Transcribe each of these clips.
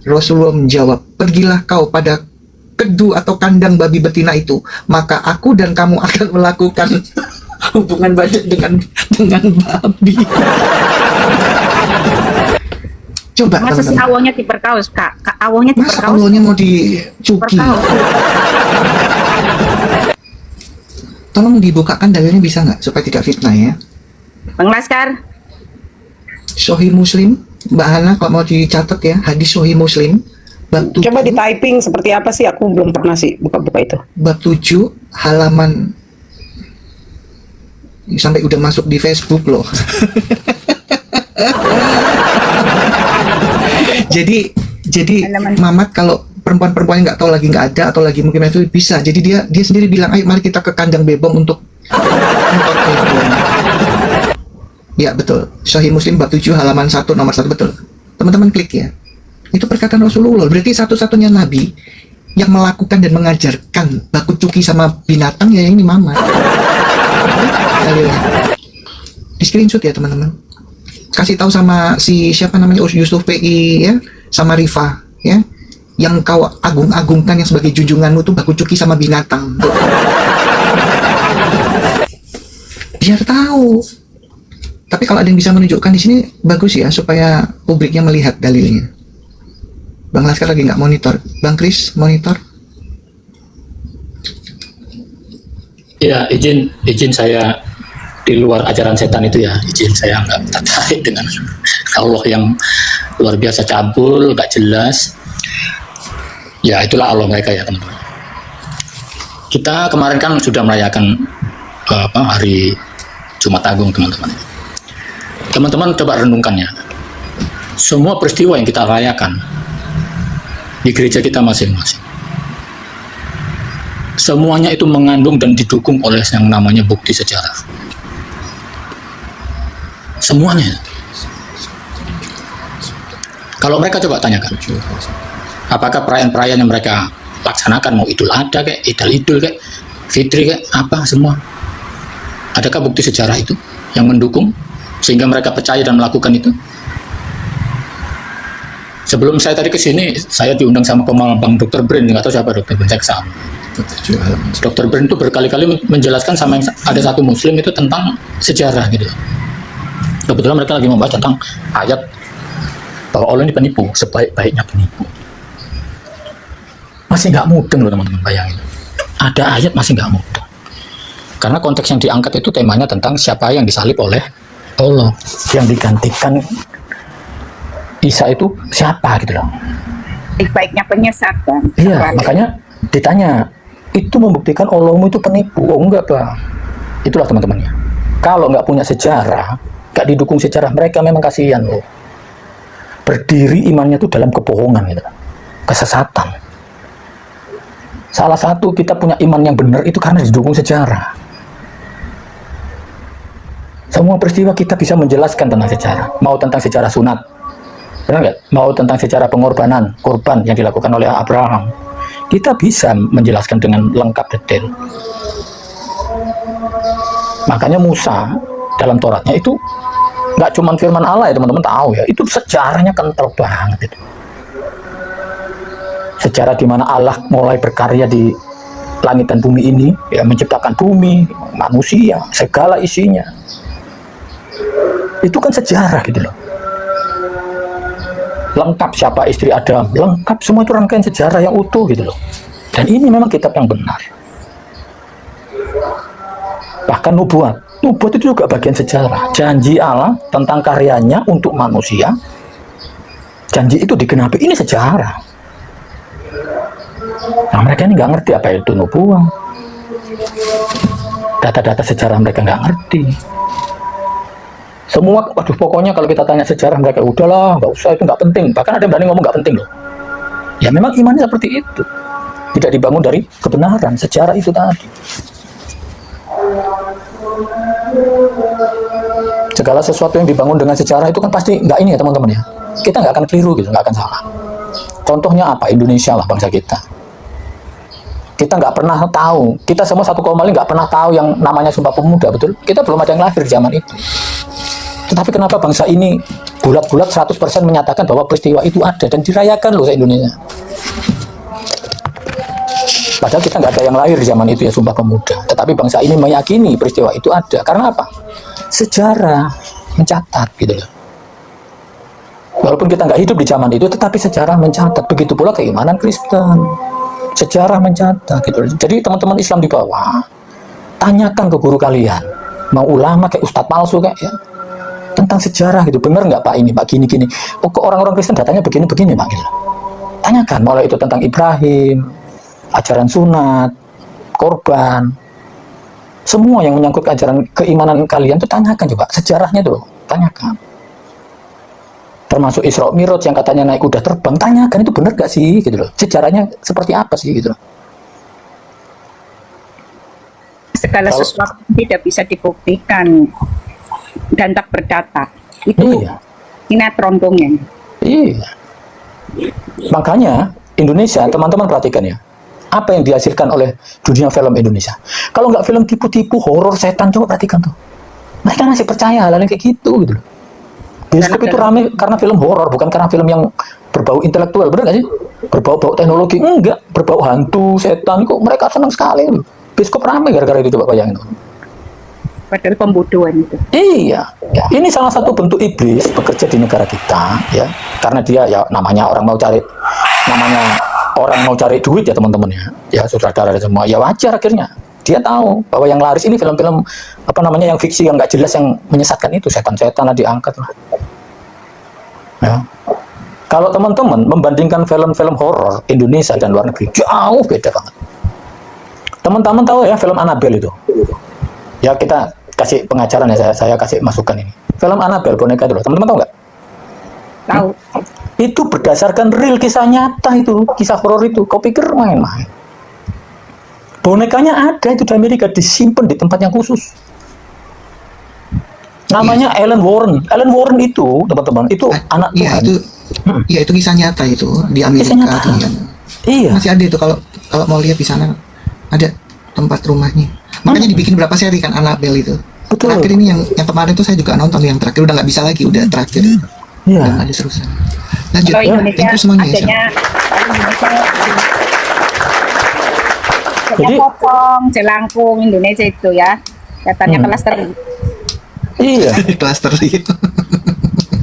Rasulullah menjawab, pergilah kau pada kedu atau kandang babi betina itu, maka aku dan kamu akan melakukan hubungan badan dengan babi. Coba Masa si teman-teman. awalnya diperkaus, Kak? Awalnya Masa diperkaus. awalnya mau dicuki? Tolong dibukakan dalilnya bisa nggak supaya tidak fitnah ya. Bang Laskar. Sahih Muslim, Mbak Hana kalau mau dicatat ya, hadis Sahih Muslim bab 7, Coba di typing seperti apa sih? Aku belum pernah sih buka-buka itu. bab 7 halaman, sampai udah masuk di Facebook loh. jadi Mamat kalau perempuan-perempuan yang nggak tahu lagi nggak ada atau lagi mungkin itu bisa, jadi dia sendiri bilang, ayo mari kita ke kandang bebom untuk bebom. Ya betul, Sahih Muslim bab 7 halaman 1 nomor 1, betul. Teman-teman klik ya. Itu perkataan Rasulullah. Berarti satu-satunya nabi yang melakukan dan mengajarkan baku cuki sama binatang ya ini Mamat. Di screenshot ya teman-teman. Kasih tahu sama si siapa namanya, Yusuf PI ya, sama Rifa ya, yang kau agung-agungkan yang sebagai junjunganmu tuh baku cuki sama binatang. Biar tahu. Tapi kalau ada yang bisa menunjukkan di sini bagus ya, supaya publiknya melihat dalilnya. Bang Laskar lagi nggak monitor. Bang Kris monitor. Ya, izin saya di luar ajaran setan itu ya, izin saya nggak tertarik dengan Allah yang luar biasa cabul, nggak jelas. Ya itulah Allah mereka ya teman-teman. Kita kemarin kan sudah merayakan hari Jumat Agung teman-teman. Teman-teman coba renungkan ya. Semua peristiwa yang kita rayakan di gereja kita masing-masing, semuanya itu mengandung dan didukung oleh yang namanya bukti sejarah. Semuanya. Kalau mereka coba tanyakan, apakah perayaan-perayaan yang mereka laksanakan, mau Idul Adha kayak Idul kayak Fitri kayak apa semua, adakah bukti sejarah itu yang mendukung sehingga mereka percaya dan melakukan itu? Sebelum saya tadi ke sini, saya diundang sama Bang Dr. Brin, nggak tahu siapa Dr. Brin, saya kesana. Dr. Brin itu berkali-kali menjelaskan sama ada satu muslim itu tentang sejarah gitu. Kebetulan mereka lagi membahas tentang ayat bahwa Allah ini penipu, sebaik-baiknya penipu. Masih nggak mudeng loh teman-teman, bayangin. Ada ayat masih nggak mudeng. Karena konteks yang diangkat itu temanya tentang siapa yang disalib oleh Allah, yang digantikan Isa itu siapa gitu loh. Baik-baiknya penyesatan. Iya, makanya ditanya, itu membuktikan Allahmu itu penipu? Oh enggak Bang. Itulah teman-temannya. Kalau nggak punya sejarah, nggak didukung sejarah, mereka memang kasihan loh. Berdiri imannya itu dalam kebohongan gitu, kesesatan. Salah satu kita punya iman yang benar itu karena didukung sejarah. Semua peristiwa kita bisa menjelaskan tentang sejarah. Mau tentang sejarah sunat, benar nggak? Mau tentang sejarah pengorbanan, korban yang dilakukan oleh Abraham, kita bisa menjelaskan dengan lengkap detail. Makanya Musa dalam Tauratnya itu nggak cuma firman Allah ya teman-teman, tahu ya, itu sejarahnya kental banget itu. Sejarah di mana Allah mulai berkarya di langit dan bumi ini, ya, menciptakan bumi, manusia, segala isinya. Itu kan sejarah gitu loh. Lengkap siapa istri Adam, lengkap semua itu rangkaian sejarah yang utuh gitu loh. Dan ini memang kitab yang benar. Bahkan nubuat itu juga bagian sejarah. Janji Allah tentang karyanya untuk manusia, janji itu digenapi, ini sejarah. Nah mereka ini nggak ngerti apa itu nubuat. Data-data sejarah mereka nggak ngerti. Semua, waduh pokoknya kalau kita tanya sejarah mereka, udahlah, nggak usah, itu nggak penting. Bahkan ada yang berani ngomong nggak penting loh. Ya memang imannya seperti itu. Tidak dibangun dari kebenaran, sejarah itu tadi. Segala sesuatu yang dibangun dengan sejarah itu kan pasti nggak ini ya teman-teman ya. Kita nggak akan keliru gitu, nggak akan salah. Contohnya apa? Indonesia lah, bangsa kita. Kita nggak pernah tahu, kita semua 1,5 nggak pernah tahu yang namanya Sumpah Pemuda, betul? Kita belum ada yang lahir di zaman itu. Tetapi kenapa bangsa ini bulat-bulat 100% menyatakan bahwa peristiwa itu ada dan dirayakan loh se Indonesia. Padahal kita nggak ada yang lahir di zaman itu ya, Sumpah Pemuda. Tetapi bangsa ini meyakini peristiwa itu ada. Karena apa? Sejarah mencatat gitu loh. Walaupun kita nggak hidup di zaman itu, tetapi sejarah mencatat. Begitu pula keimanan Kristen. Sejarah mencatat gitu loh. Jadi teman-teman Islam di bawah, tanyakan ke guru kalian. Mau ulama kayak ustadz palsu kayak ya. Tentang sejarah gitu. Bener nggak Pak ini, Pak gini-gini. Oh, kok orang-orang Kristen datanya begini-begini Pak gitu. Tanyakan. Mulai itu tentang Ibrahim, ajaran sunat, korban, semua yang menyangkut ajaran keimanan kalian tuh tanyakan coba sejarahnya tuh, tanyakan. Termasuk Isra Mi'raj yang katanya naik kuda terbang, tanyakan itu benar gak sih gitu loh. Sejarahnya seperti apa sih gitu loh. Segala sesuatu tidak bisa dibuktikan dan tak berdata. Itu Iya. sinetron dongeng. Iya. Makanya Indonesia, teman-teman perhatikan ya. Apa yang dihasilkan oleh dunia film Indonesia? Kalau nggak film tipu-tipu, horor, setan, coba perhatikan tuh. Mereka masih percaya hal-hal yang kayak gitu gitu loh. Bioskop itu rame karena film horor, bukan karena film yang berbau intelektual, bener nggak sih? Berbau-bau teknologi, enggak. Berbau hantu, setan, kok mereka senang sekali. Bioskop rame gara-gara itu, coba bayangin. Padahal pembodohan itu. Iya, ya. Ini salah satu bentuk iblis bekerja di negara kita, ya. Karena dia ya namanya orang mau cari duit ya teman-teman ya saudara-saudara semua, ya wajar akhirnya dia tahu bahwa yang laris ini film-film yang fiksi yang nggak jelas yang menyesatkan itu, setan-setan lah diangkat lah. Ya. Kalau teman-teman membandingkan film-film horor Indonesia dan luar negeri, jauh beda banget. Teman-teman tahu ya film Annabelle itu? Ya kita kasih pengajaran ya, saya kasih masukan ini. Film Annabelle boneka itu loh, teman-teman tahu nggak? Tahu. Itu berdasarkan real kisah nyata itu, kisah horor itu. Kau pikir main-main? Bonekanya ada itu di Amerika, disimpan di tempat yang khusus. Namanya Ellen Warren. Ellen Warren itu, teman-teman, itu anak Iya Tuhan. itu, iya itu kisah nyata itu di Kisah Amerika. nyata. Tuh, kan. Iya. Masih ada itu kalau mau lihat di sana ada tempat rumahnya. Makanya dibikin berapa seri kan Annabelle itu. Betul. Terakhir ini yang kemarin tuh saya juga nonton yang terakhir, udah nggak bisa lagi, udah terakhir. Iya. Udah nggak ada terusan. Lanjut. Kalau Indonesia Thank you semuanya ya. adanya Jadi- potong, jelangkung Indonesia itu ya. Katanya klaster. Iya. Klaster itu.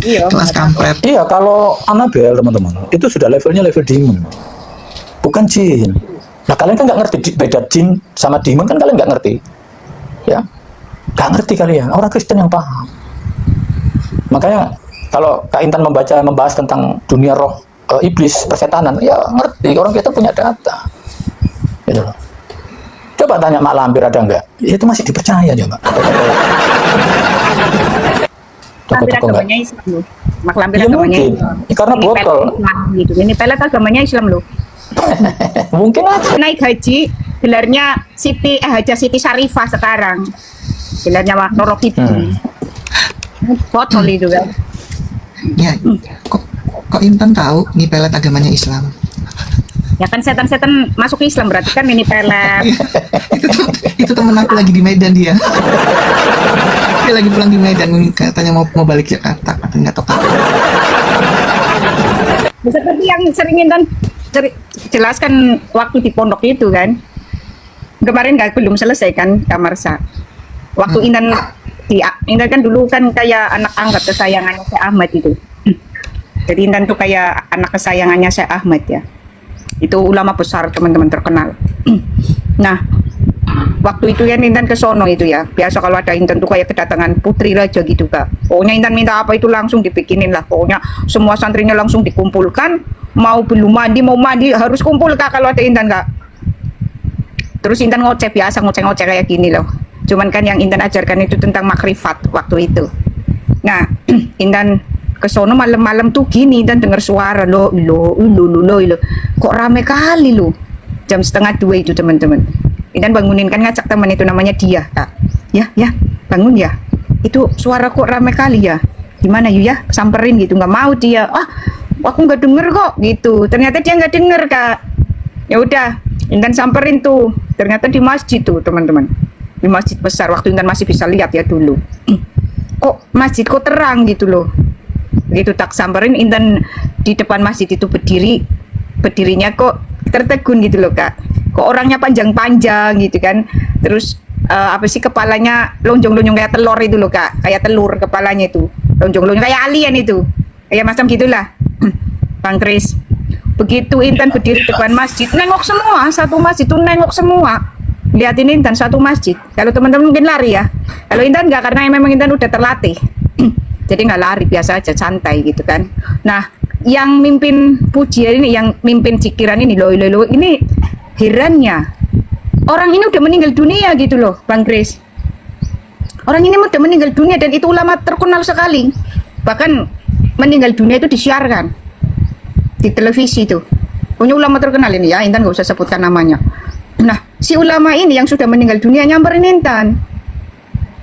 Iya. Kelas kampret. Iya, kalau Annabelle teman-teman, itu sudah levelnya level demon, bukan jin. Nah kalian kan nggak ngerti beda jin sama demon, kan kalian nggak ngerti, ya, nggak ngerti kalian. Orang Kristen yang paham. Makanya kalau Kak Intan membahas tentang dunia roh, iblis, persetanan, ya ngerti. Orang kita punya data, gitu loh. Coba tanya Mak Lampir ada nggak? Itu masih dipercaya coba. Lampir Toko-toko nggak? agamanya Islam loh. Mak Lampir Ya agamanya mungkin. Islam. Ya, karena Ini botol. pelet Islam gitu. Ini pelet agamanya Islam loh. Mungkin aja. Naik haji, gelarnya Haja Siti Syarifah sekarang. Gelarnya Roro Kidul. Botol itu kan. Ya, kok Intan tahu nih pelet agamanya Islam? Ya kan setan-setan masuk Islam berarti kan ini pelet. itu temen aku lagi di Medan dia. Dia lagi pulang di Medan, katanya mau balik Jakarta, katanya nggak tahu. Seperti yang sering Intan jelaskan waktu di pondok itu kan. Kemarin belum selesai kan Kamarsa. Waktu Intan kan dulu kan kayak anak angkat kesayangannya Syekh Ahmad itu. Jadi Intan tuh kayak anak kesayangannya Syekh Ahmad ya. Itu ulama besar teman-teman terkenal. Nah, waktu itu ya Intan ke sono itu ya. Biasa kalau ada Intan tuh kayak kedatangan putri raja gitu Kak. Pokoknya Intan minta apa itu langsung dibikinin lah. Pokoknya semua santrinya langsung dikumpulkan. Mau belum mandi, mau mandi harus kumpul Kak kalau ada Intan Kak. Terus Intan ngoceh biasa, ngoceh-ngoceh kayak gini loh. Cuman kan yang Intan ajarkan itu tentang makrifat waktu itu. Nah, Intan ke sono malam-malam tuh gini dan dengar suara lo, kok rame kali lo. Jam 1:30 itu teman-teman. Intan bangunin kan, ngajak teman itu namanya dia Kak. Ya bangun ya. Itu suara kok rame kali ya. Gimana yuk ya, samperin gitu. Nggak mau dia. Aku nggak denger kok gitu. Ternyata dia nggak denger Kak. Ya udah, Intan samperin tuh. Ternyata di masjid tuh teman-teman. Di masjid besar waktu Intan masih bisa lihat ya dulu. Kok masjid kok terang gitu loh. Begitu tak samperin, Intan di depan masjid itu berdirinya kok tertegun gitu loh Kak. Kok orangnya panjang-panjang gitu kan. Terus apa sih, kepalanya lonjong-lonjong kayak telur itu loh Kak. Kayak telur kepalanya itu. Lonjong-lonjong kayak alien itu. Kayak macam gitulah. Bang Kris. Begitu Intan berdiri depan masjid, nengok semua, satu masjid tuh nengok semua. Lihatin Intan satu masjid. Kalau teman-teman mungkin lari ya. Kalau Intan enggak, karena memang Intan udah terlatih. Jadi nggak lari, biasa aja, santai gitu kan. Nah, yang mimpin pujian ini, yang mimpin zikiran ini, loh, ini herannya. Orang ini udah meninggal dunia gitu loh, Bang Kris. Orang ini udah meninggal dunia dan itu ulama terkenal sekali. Bahkan meninggal dunia itu disiarkan di televisi itu. Punya ulama terkenal ini ya, Intan nggak usah sebutkan namanya. Nah, si ulama ini yang sudah meninggal dunia nyamperin Intan.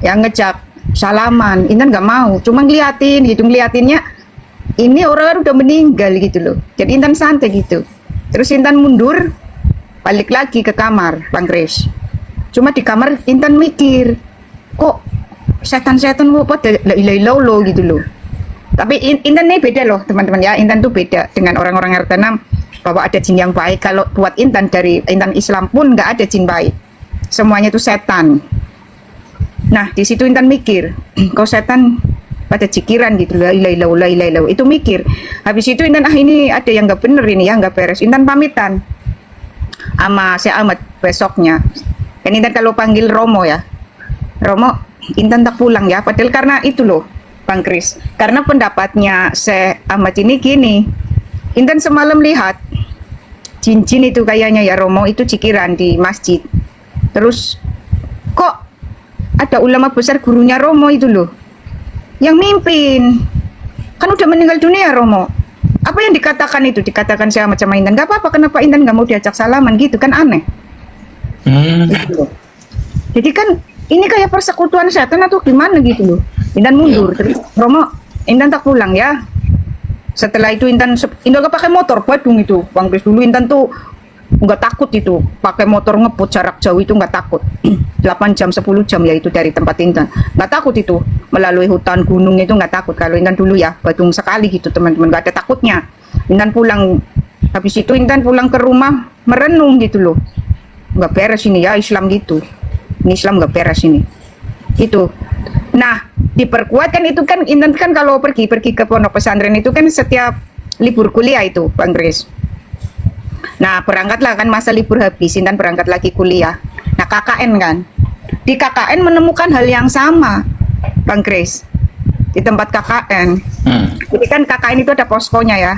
Yang ngejak salaman, Intan nggak mau, cuma ngeliatinnya ini orang udah meninggal gitu loh. Jadi Intan santai gitu. Terus Intan mundur, balik lagi ke kamar, Bang Kris. Cuma di kamar Intan mikir, kok setan-setan kok pada la ilaha illallah gitu loh. Tapi Intan ini beda loh teman-teman ya. Intan tuh beda dengan orang-orang RT6 bahwa ada jin yang baik. Kalau buat Intan, dari Intan Islam pun nggak ada jin baik. Semuanya itu setan. Nah, di situ Intan mikir, kok setan pada cikiran gitu, la ilaha illallah, itu mikir. Habis itu Intan, ini ada yang nggak bener ini ya, nggak beres. Intan pamitan sama si Ahmad besoknya. Dan Intan kalau panggil Romo ya, Romo, Intan tak pulang ya. Padahal karena itu loh, Bang Kris. Karena pendapatnya Syekh Ahmad ini gini, Intan semalam lihat cincin itu kayaknya ya Romo, itu cikiran di masjid. Terus kok ada ulama besar gurunya Romo itu loh yang mimpin, kan udah meninggal dunia Romo. Apa yang dikatakan itu, dikatakan saya macam Intan, gak apa-apa, kenapa Intan gak mau diajak salaman gitu kan, aneh. Gitu loh. Jadi kan ini kayak persekutuan setan atau gimana gitu loh. Intan mundur, terus Romo, Intan tak pulang ya. Setelah itu Intan gak pakai motor Badung itu, Bang Kris. Dulu Intan tuh nggak takut itu pakai motor ngebut jarak jauh, itu nggak takut. 8 jam 10 jam ya itu dari tempat Intan, nggak takut itu melalui hutan gunung, itu nggak takut kalau Intan dulu ya. Badung sekali gitu teman-teman, nggak ada takutnya. Intan pulang, habis itu Intan pulang ke rumah merenung gitu loh, nggak beres ini ya Islam gitu, ini Islam nggak beres ini itu. Nah, diperkuatkan itu kan Intan kan kalau pergi ke pondok pesantren itu kan setiap libur kuliah itu Bang Kris. Nah, berangkatlah kan masa libur habis, Intan berangkat lagi kuliah. Nah, KKN kan. Di KKN menemukan hal yang sama, Bang Kris. Di tempat KKN. Jadi kan KKN itu ada poskonya ya.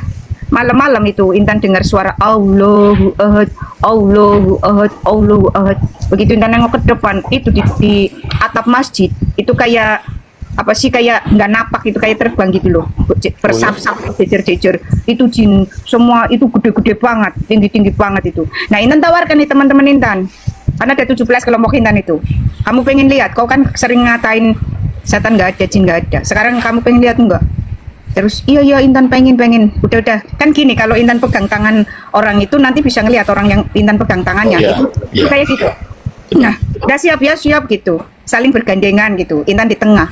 Malam-malam itu Intan dengar suara Allahu Ahad, Allahu Ahad, Allahu Ahad. Begitu Intan nengok ke depan, itu di atap masjid, itu kayak apa sih, kayak nggak napak itu, kayak terbang gitu loh, bersap-sap, jejer-jejer. Itu jin semua, itu gede-gede banget, tinggi-tinggi banget itu. Nah, Intan tawarkan nih teman-teman Intan, karena ada 17 kelompok Intan itu. Kamu pengen lihat, kau kan sering ngatain setan nggak ada, jin nggak ada. Sekarang kamu pengen lihat enggak? Terus iya Intan pengen. Udah kan gini, kalau Intan pegang tangan orang itu nanti bisa ngelihat orang yang Intan pegang tangannya. Itu kayak gitu. Nah, udah siap ya, siap gitu. Saling bergandengan gitu. Intan di tengah.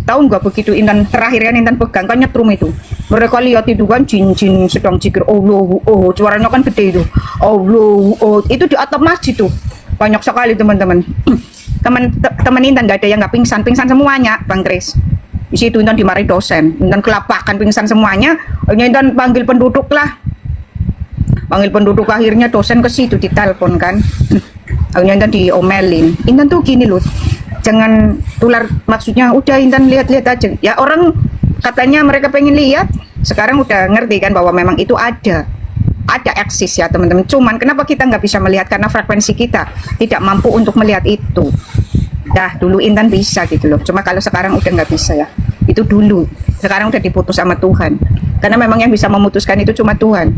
Tahu nggak begitu Intan terakhir kan Intan pegang kan nyetrum itu. Mereka lihat itu kan jin sedang zikir Allahu, oh suaranya kan gede itu. Allahu, oh itu di atap masjid tuh. Banyak sekali teman-teman. Teman Intan nggak ada yang nggak pingsan semuanya, Bang Kris. Di situ Intan dimarahi dosen. Intan kelapakan pingsan semuanya. Akhirnya Intan panggil penduduk lah. Panggil penduduk, akhirnya dosen ke situ ditelepon kan. Akhirnya Intan diomelin. Intan tuh gini loh, jangan tular, maksudnya udah Intan lihat-lihat aja. Ya orang katanya mereka pengen lihat, sekarang udah ngerti kan bahwa memang itu ada eksis ya teman-teman. Cuman kenapa kita nggak bisa melihat, karena frekuensi kita tidak mampu untuk melihat itu. Dah dulu Intan bisa gitu loh, cuma kalau sekarang udah nggak bisa ya. Itu dulu, sekarang udah diputus sama Tuhan, karena memang yang bisa memutuskan itu cuma Tuhan.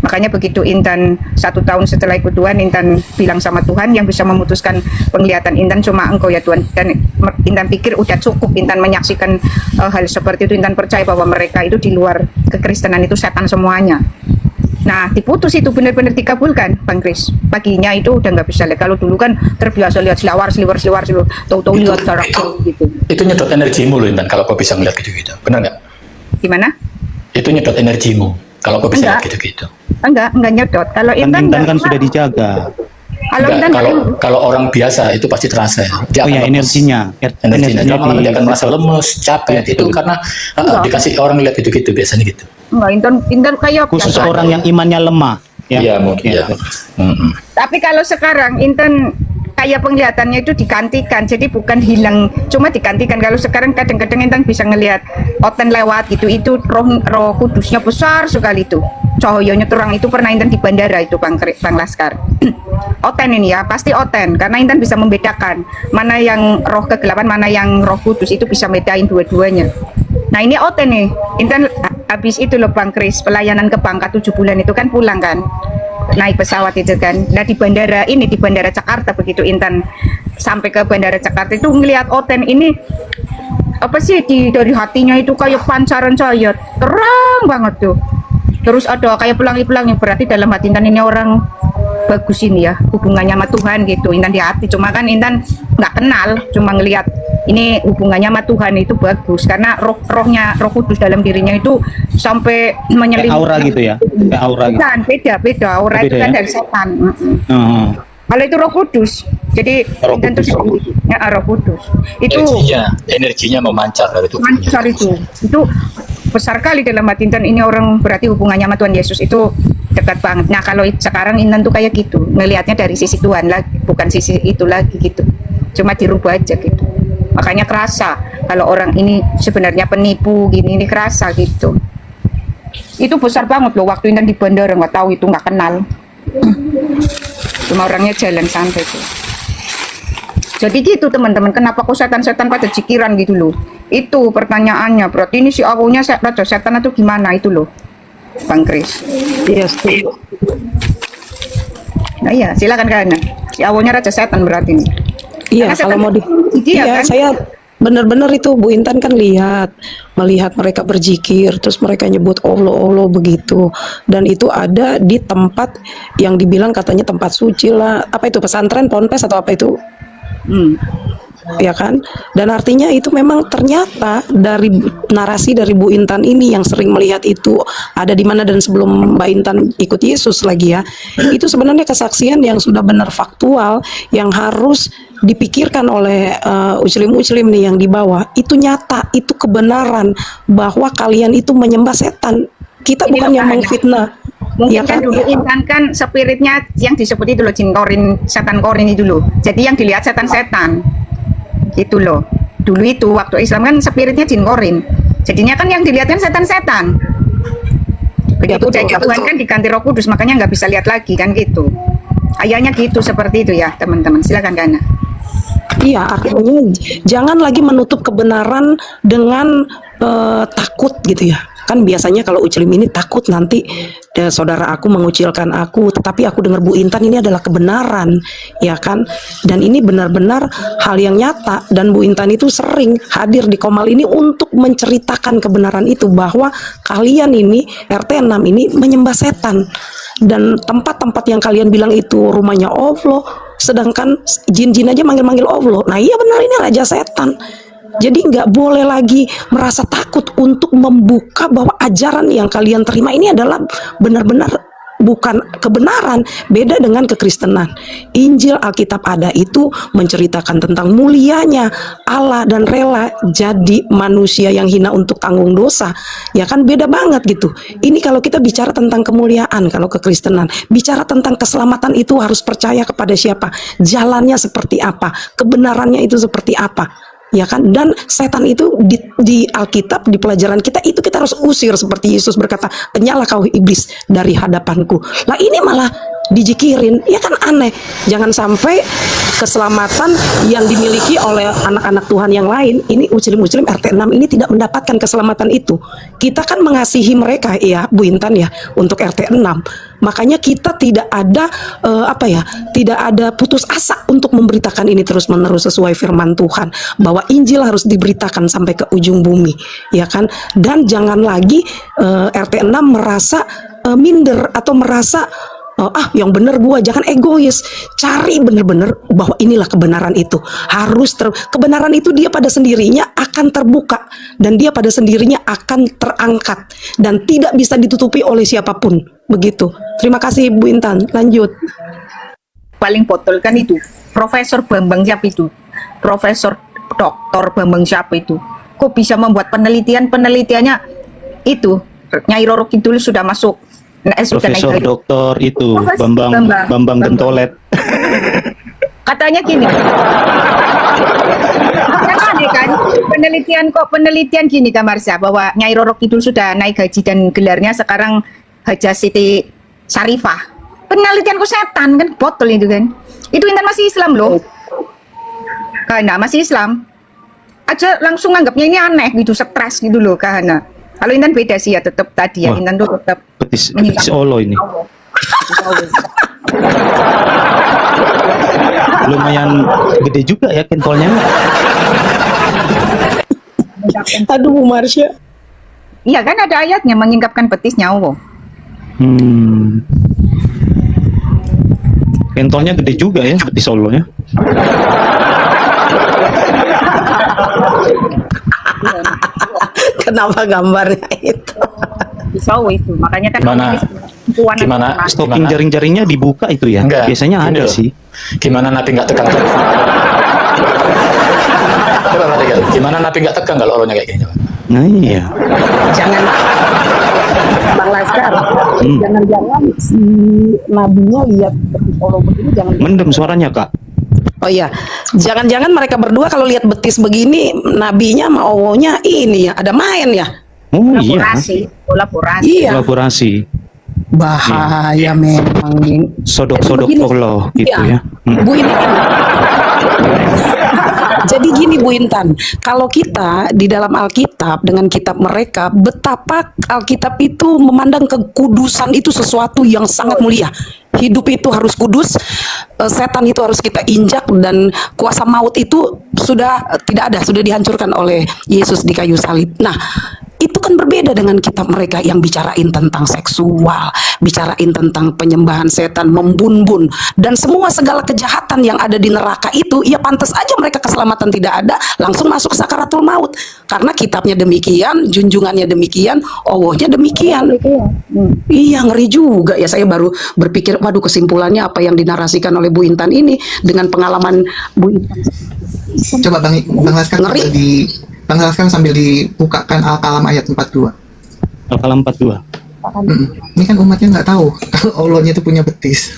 Makanya begitu Intan 1 tahun setelah ikut Tuhan, Intan bilang sama Tuhan, yang bisa memutuskan penglihatan Intan cuma Engkau ya Tuhan. Dan Intan pikir udah cukup Intan menyaksikan hal seperti itu. Intan percaya bahwa mereka itu di luar kekristenan itu setan semuanya. Nah, diputus itu benar-benar dikabulkan, Bang Kris. Paginya itu udah nggak bisa lihat. Kalau dulu kan terbiasa lihat seliwar, tahu-tahu lihat jarak jauh gitu. Itu nyedot energimu loh Intan, kalau kau bisa ngeliat gitu. Benar nggak? Gimana? Itu nyedot energimu. Kalau kau bisa Enggak. gitu-gitu. Enggak nyedot. Kalau Kan Intan Intan kan enggak. sudah dijaga. Kalau Enggak, Intan kalau orang biasa itu pasti terasa. Dia Oh akan ya, lemes. energinya. Energinya. Dia malah dia akan merasa lemes, capek. Itu karena Enggak. dikasih orang lihat gitu-gitu biasanya gitu. enggak, Intan kayak Khusus biasa. orang yang imannya lemah. Iya, mungkin. Ya. Ya. Mm-mm. Tapi kalau sekarang Intan kayak penglihatannya itu digantikan, jadi bukan hilang, cuma digantikan. Kalau sekarang kadang-kadang Intan bisa ngelihat oten lewat gitu, itu roh kudusnya besar sekali itu. Cahayanya terang itu pernah Intan di bandara itu Bang Laskar. Oten ini ya, pasti oten karena Intan bisa membedakan mana yang roh kegelapan, mana yang roh kudus, itu bisa bedain dua-duanya. Nah ini oten nih, Intan habis itu loh Bang Kris, pelayanan ke Bangka 7 bulan itu kan pulang kan, naik pesawat itu kan. Nah di bandara ini, di bandara Jakarta, begitu Intan sampai ke bandara Jakarta itu ngelihat oten ini, apa sih, dari hatinya itu kayak pancaran cahaya terang banget tuh. Terus ada kayak pelangi-pelangi, berarti dalam hati Intan ini orang bagus ini ya, hubungannya sama Tuhan gitu. Intan di hati, cuma kan Intan nggak kenal, cuma ngelihat ini hubungannya sama Tuhan itu bagus karena rohnya, roh kudus dalam dirinya itu sampai Kayak menyelimuti. aura gitu ya. Kayak aura gitu. Bukan, beda aura Beda itu kan ya? dari setan. Heeh. Kalau itu roh kudus, jadi Roh Intan kudus. tuh ya, roh kudus itu Energinya memancar dari tubuhnya. lancar itu besar kali dalam hati Intan, ini orang berarti hubungannya sama Tuhan Yesus itu dekat banget. Nah kalau sekarang Intan tuh kayak gitu, melihatnya dari sisi Tuhan lagi, bukan sisi itu lagi gitu, cuma dirubah aja gitu. Makanya kerasa kalau orang ini sebenarnya penipu gini, ini kerasa gitu. Itu besar banget loh waktu Intan di bandara, nggak tahu itu, nggak kenal, cuma orangnya jalan santai tuh. Jadi gitu teman-teman, kenapa kok setan-setan pada jikiran gitu loh? Itu pertanyaannya, berarti ini si awalnya raja setan atau gimana itu loh, Bang Kris? Iya, setuju. Nah iya, silakan Kana. Si awalnya raja setan berarti ini. Iya, Karena kalau setan mau di iya, iya, kan? saya benar-benar itu Bu Intan kan melihat mereka berzikir, terus mereka nyebut Allah Allah begitu, dan itu ada di tempat yang dibilang katanya tempat suci lah, apa itu, pesantren, ponpes atau apa itu, ya kan? Dan artinya itu memang ternyata dari narasi dari Bu Intan ini yang sering melihat itu ada di mana, dan sebelum Mbak Intan ikut Yesus lagi ya, itu sebenarnya kesaksian yang sudah benar faktual, yang harus dipikirkan oleh muslim-muslim nih yang di bawah. Itu nyata, itu kebenaran bahwa kalian itu menyembah setan. Kita Ini bukan loh, yang Kak. mengfitnah, Mungkin ya kan kan? dulu Intan kan spiritnya yang disebut itu loh, jin korin, setan korin itu loh. Jadi yang dilihat setan-setan. Gitu loh. Dulu itu waktu Islam kan spiritnya jin korin. Jadinya kan yang dilihat kan setan-setan. Begitu betul, udah Tuhan betul. kan diganti Roh Kudus, makanya nggak bisa lihat lagi kan gitu. Ayahnya gitu, seperti itu ya teman-teman. Silakan Kana. Iya, artinya jangan lagi menutup kebenaran dengan takut gitu ya. Kan biasanya kalau Uclim ini takut nanti saudara aku mengucilkan aku, tetapi aku dengar Bu Intan ini adalah kebenaran, ya kan? Dan ini benar-benar hal yang nyata, dan Bu Intan itu sering hadir di Komal ini untuk menceritakan kebenaran itu, bahwa kalian ini RT 6 ini menyembah setan. Dan tempat-tempat yang kalian bilang itu rumahnya Allah, sedangkan jin-jin aja manggil-manggil Allah. Nah iya benar, ini raja setan. Jadi nggak boleh lagi merasa takut untuk membuka bahwa ajaran yang kalian terima ini adalah benar-benar bukan kebenaran. Beda dengan kekristenan. Injil Alkitab ada itu menceritakan tentang mulianya Allah dan rela jadi manusia yang hina untuk tanggung dosa. Ya kan, beda banget gitu. Ini kalau kita bicara tentang kemuliaan, kalau kekristenan bicara tentang keselamatan, itu harus percaya kepada siapa, jalannya seperti apa, kebenarannya itu seperti apa. Ya kan, dan setan itu di Alkitab, di pelajaran kita itu kita harus usir, seperti Yesus berkata, "Kenyalah kau iblis dari hadapanku." Lah ini malah dijikirin, ya kan aneh. Jangan sampai keselamatan yang dimiliki oleh anak-anak Tuhan yang lain, ini muslim-muslim RT 6 ini tidak mendapatkan keselamatan itu. Kita kan mengasihi mereka ya Bu Intan ya, untuk RT 6. Makanya kita tidak ada tidak ada putus asa untuk memberitakan ini terus-menerus sesuai firman Tuhan, bahwa Injil harus diberitakan sampai ke ujung bumi, ya kan? Dan jangan lagi RT 6 merasa minder atau merasa yang bener gua, jangan egois. Cari bener-bener bahwa inilah kebenaran itu. Kebenaran itu dia pada sendirinya akan terbuka dan dia pada sendirinya akan terangkat dan tidak bisa ditutupi oleh siapapun. Begitu. Terima kasih Bu Intan. Lanjut. Paling botol kan itu Profesor Bambang siapa itu, Profesor Doktor Bambang siapa itu, kok bisa membuat penelitiannya itu Nyai Roro Kidul sudah masuk sudah Profesor naik Doktor itu Profesor Bambang Gentolet. katanya gini kan penelitian gini Kak Marsha, bahwa Nyai Roro Kidul sudah naik haji dan gelarnya sekarang Haja Siti Syarifah. Penelitian kok setan kan, botol itu kan. Itu Intan masih Islam loh. Karena masih Islam aja langsung anggapnya ini aneh gitu, stres gitu loh Kahana. Kalau Intan beda sih ya, tetap tadi ya. Wah, Intan tuh tetap Betis Olo ini. Lumayan gede juga ya kentolnya. Aduh Bu Marsha. Iya kan ada ayatnya mengingkapkan betis nyawa. Kentolnya gede juga ya betis Solonya. Kenapa gambarnya itu? Pisau itu, makanya kan Gimana? Stocking jaring-jaringnya dibuka itu ya. Enggak. Biasanya Gini ada loh. sih. Gimana Nabi nggak tegang? Coba perhatikan. Gimana Nabi nggak tegang kalau Olonya kayak gini? Nah iya. Jangan Bang Laskar, jangan-jangan si nabinya lihat betis Olo begini, jangan Mendem suaranya Kak. Oh iya, jangan-jangan mereka berdua kalau lihat betis begini, nabinya sama Olonya ini ya, ada main ya? Oh iya. Kolaborasi. Iya, Kolaborasi. bahaya memang. Sodok-sodok Begini. Allah gitu Iya. ya. Bu Intan. Jadi gini Bu Intan, kalau kita di dalam Alkitab dengan kitab mereka, betapa Alkitab itu memandang kekudusan itu sesuatu yang sangat mulia. Hidup itu harus kudus, setan itu harus kita injak, dan kuasa maut itu sudah tidak ada, sudah dihancurkan oleh Yesus di kayu salib. Nah, itu kan berbeda dengan kitab mereka yang bicarain tentang seksual, bicarain tentang penyembahan setan, membun-bun, dan semua segala kejahatan yang ada di neraka itu, ya pantas aja mereka keselamatan tidak ada, langsung masuk sakaratul maut. Karena kitabnya demikian, junjungannya demikian, Allahnya demikian. Iya, ngeri juga ya. Saya baru berpikir, waduh, kesimpulannya apa yang dinarasikan oleh Bu Intan ini dengan pengalaman Bu Intan. Coba Bang Laskar Ngeri. Bang Laskar sambil dibukakan Al-Kalam ayat 42. Al-Kalam 42. Ini kan umatnya nggak tahu kalau Allahnya itu punya betis.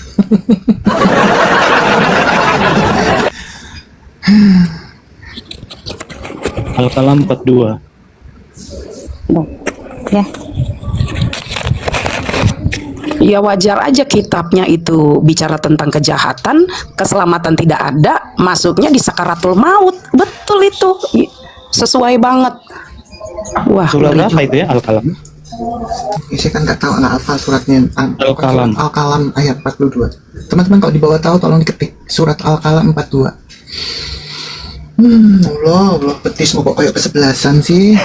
Al-Kalam 42. Ya. Ya wajar aja kitabnya itu bicara tentang kejahatan, keselamatan tidak ada, masuknya di sakaratul maut. Betul itu. Sesuai banget. Wah, Surat ngeri apa juga. itu ya Al-Kalam? Saya kan nggak tahu nggak hafal suratnya. Al-Kalam. Al-Kalam ayat 42. Teman-teman kalau di bawah tahu tolong diketik surat Al-Kalam 42. Allah, betis mau kok kayak kesebelasan sih.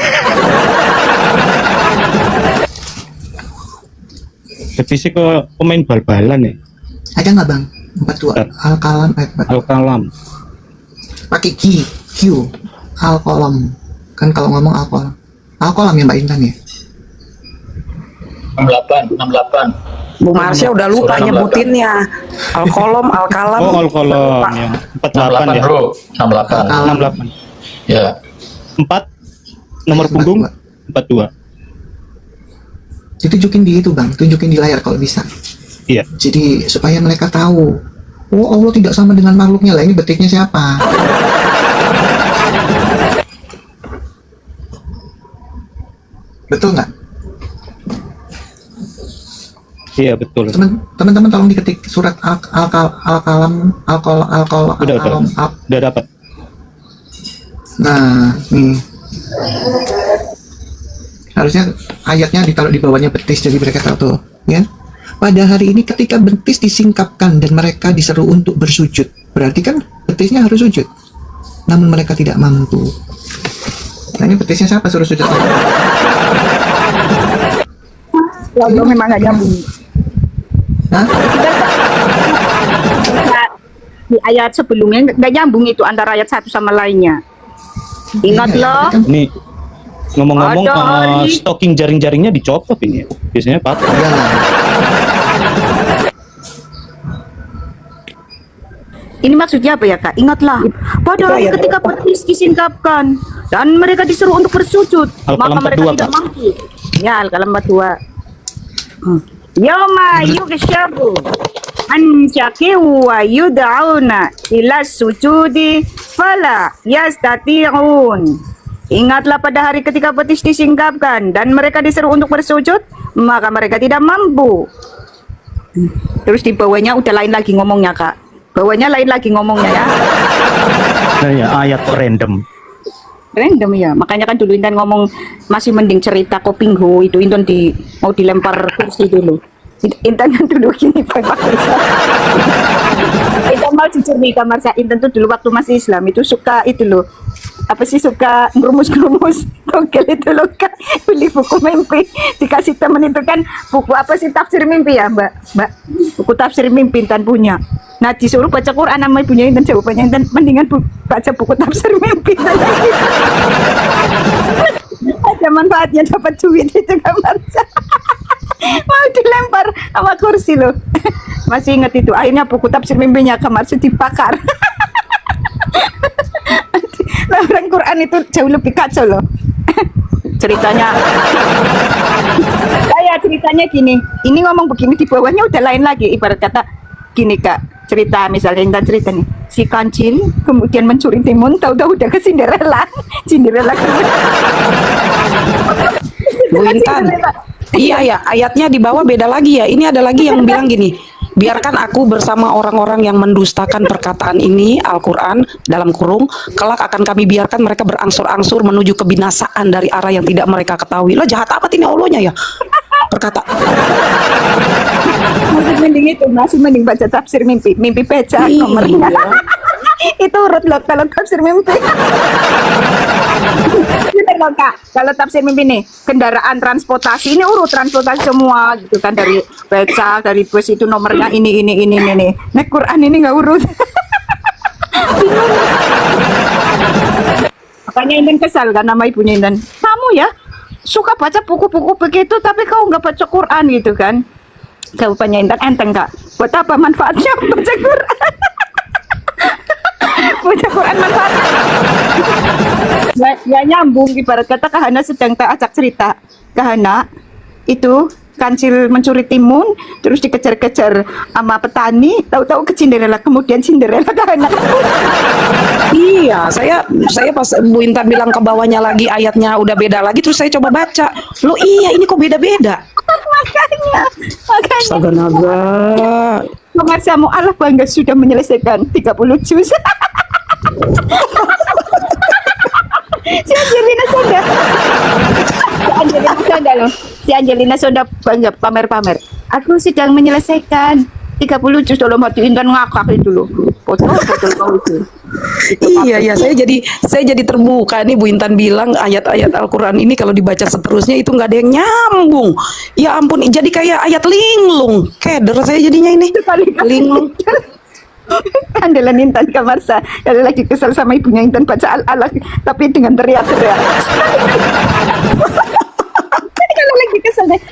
Betis kok pemain bal-balan ya. Ada nggak Bang? 42. Al-Kalam ayat 42. Al-Kalam. Pakai Q. Al-Kalam. Kan kalau ngomong Al-Kalam. Al-Kalam ya Mbak Intan ya? 68. Bu Marsha udah lupa Surat 68. nyebutinnya. Al-Kolom, Al-Kalam. Oh, Al-Kalam yang 48 ya. 68 bro. 68. 68. Ya. 4 nomor punggung 42. Ditunjukin di itu Bang, tunjukin di layar kalau bisa. Iya. Jadi supaya mereka tahu, oh Allah tidak sama dengan makhluknya lah, ini betisnya siapa? Betul nggak? Iya betul. Teman-teman tolong diketik surat Al-Kalam. Udah dapat. Nah, nih. Harusnya ayatnya ditaruh di bawahnya betis, jadi mereka tahu tuh, ya. Pada hari ini ketika betis disingkapkan dan mereka diseru untuk bersujud, berarti kan betisnya harus sujud. Namun mereka tidak mampu. Nah ini betisnya siapa suruh sujud? Allah memang nggak nyambung. Hah? Di ayat sebelumnya nggak nyambung itu antara ayat satu sama lainnya. Ingat loh. Ini ngomong-ngomong Ada hari- stocking jaring-jaringnya dicopot ini. Biasanya patah. Iyalah. Ini maksudnya apa ya Kak? Ingatlah, pada hari Itu ayat ketika petis disingkapkan dan mereka disuruh untuk bersujud, Al-Qalam maka mereka 42, tidak Pak. mampu. Ya, Al-Qalam 42. Yawma yukshabu an syaki wa yud'auna ila sujudi fala yastati'un. Ingatlah pada hari ketika betis disingkapkan dan mereka disuruh untuk bersujud, maka mereka tidak mampu. Terus di bawahnya udah lain lagi ngomongnya Kak. Bawahnya lain lagi ngomongnya ya. Nah, ya, ayat random. Random ya. Makanya kan dulu Intan ngomong masih mending cerita Kopingho itu Intan mau dilempar kursi dulu. Intan kan dulu gini Pak Marsa. Intan mau jujur nih Kak Marsa, Intan tuh dulu waktu masih Islam itu suka itu loh. Apa sih suka ngerumus-ngerumus togel itu loh Kak. Beli buku mimpi dikasih temen itu kan buku apa sih tafsir mimpi ya Mbak? Buku tafsir mimpi Intan punya. Nah disuruh baca Quran sama ibunya Intan, jawabannya Intan mendingan baca buku tafsir mimpi. Ada manfaatnya dapat duit itu Kak Marsa. Mau dilempar sama kursi loh. Masih ingat itu. Akhirnya buku tafsir mimpinya Kak Marsa dibakar. Nah, orang Quran itu jauh lebih kacau loh. Ceritanya ceritanya gini. Ini ngomong begini di bawahnya udah lain lagi. Ibarat kata gini Kak, cerita misalnya Intan cerita nih, si kancil kemudian mencuri timun, tahu-tahu udah ke Cinderella. Cinderella Bu Intan. Iya ya, ayatnya di bawah beda lagi ya. Ini ada lagi yang bilang gini, biarkan aku bersama orang-orang yang mendustakan perkataan ini, Al-Quran, dalam kurung, kelak akan kami biarkan mereka berangsur-angsur menuju kebinasaan dari arah yang tidak mereka ketahui. Lah jahat amat ini Allahnya ya. Perkata. masih mending baca tafsir mimpi pecah Iya. nomornya. Itu urut loh kalau tafsir mimpi. Bener loh Kak, kalau tafsir mimpi nih kendaraan transportasi ini urut transportasi semua gitu kan, dari beca, dari bus itu nomornya ini. Nah Quran ini nggak urut. Bingung. Makanya Intan kesal kan nama ibunya Intan. Kamu ya suka baca buku-buku begitu tapi kau nggak baca Quran gitu kan. Jawabannya Intan enteng Kak. Buat apa manfaatnya baca Quran? Baca Quran manfaatnya ya nyambung. Ibarat kata Kahana sedang tak ajak cerita. Kahana itu kancil mencuri timun, terus dikejar-kejar sama petani, tahu-tahu ke Cinderella, kemudian Cinderella Kahana. Iya, saya pas Bu Intan bilang ke bawahnya lagi ayatnya udah beda lagi, terus saya coba baca. Loh iya, ini kok beda-beda? makanya Astaga naga. Pengasamu Allah bangga sudah menyelesaikan 30 juz. Si Angelina Sonda. Si Angelina Sonda bangga pamer-pamer. Aku sedang menyelesaikan 30 juz, dalam hati Intan ngakak itu loh. Foto kau itu. Iya, saya jadi terbuka nih. Bu Intan bilang ayat-ayat Al-Quran ini kalau dibaca seterusnya itu nggak ada yang nyambung. Ya ampun, jadi kayak ayat linglung. Keder saya jadinya ini. Linglung. Andalan Intan Kak Marsa. Kalau lagi kesal sama ibunya Intan baca Al-Alaq tapi dengan teriak-teriak.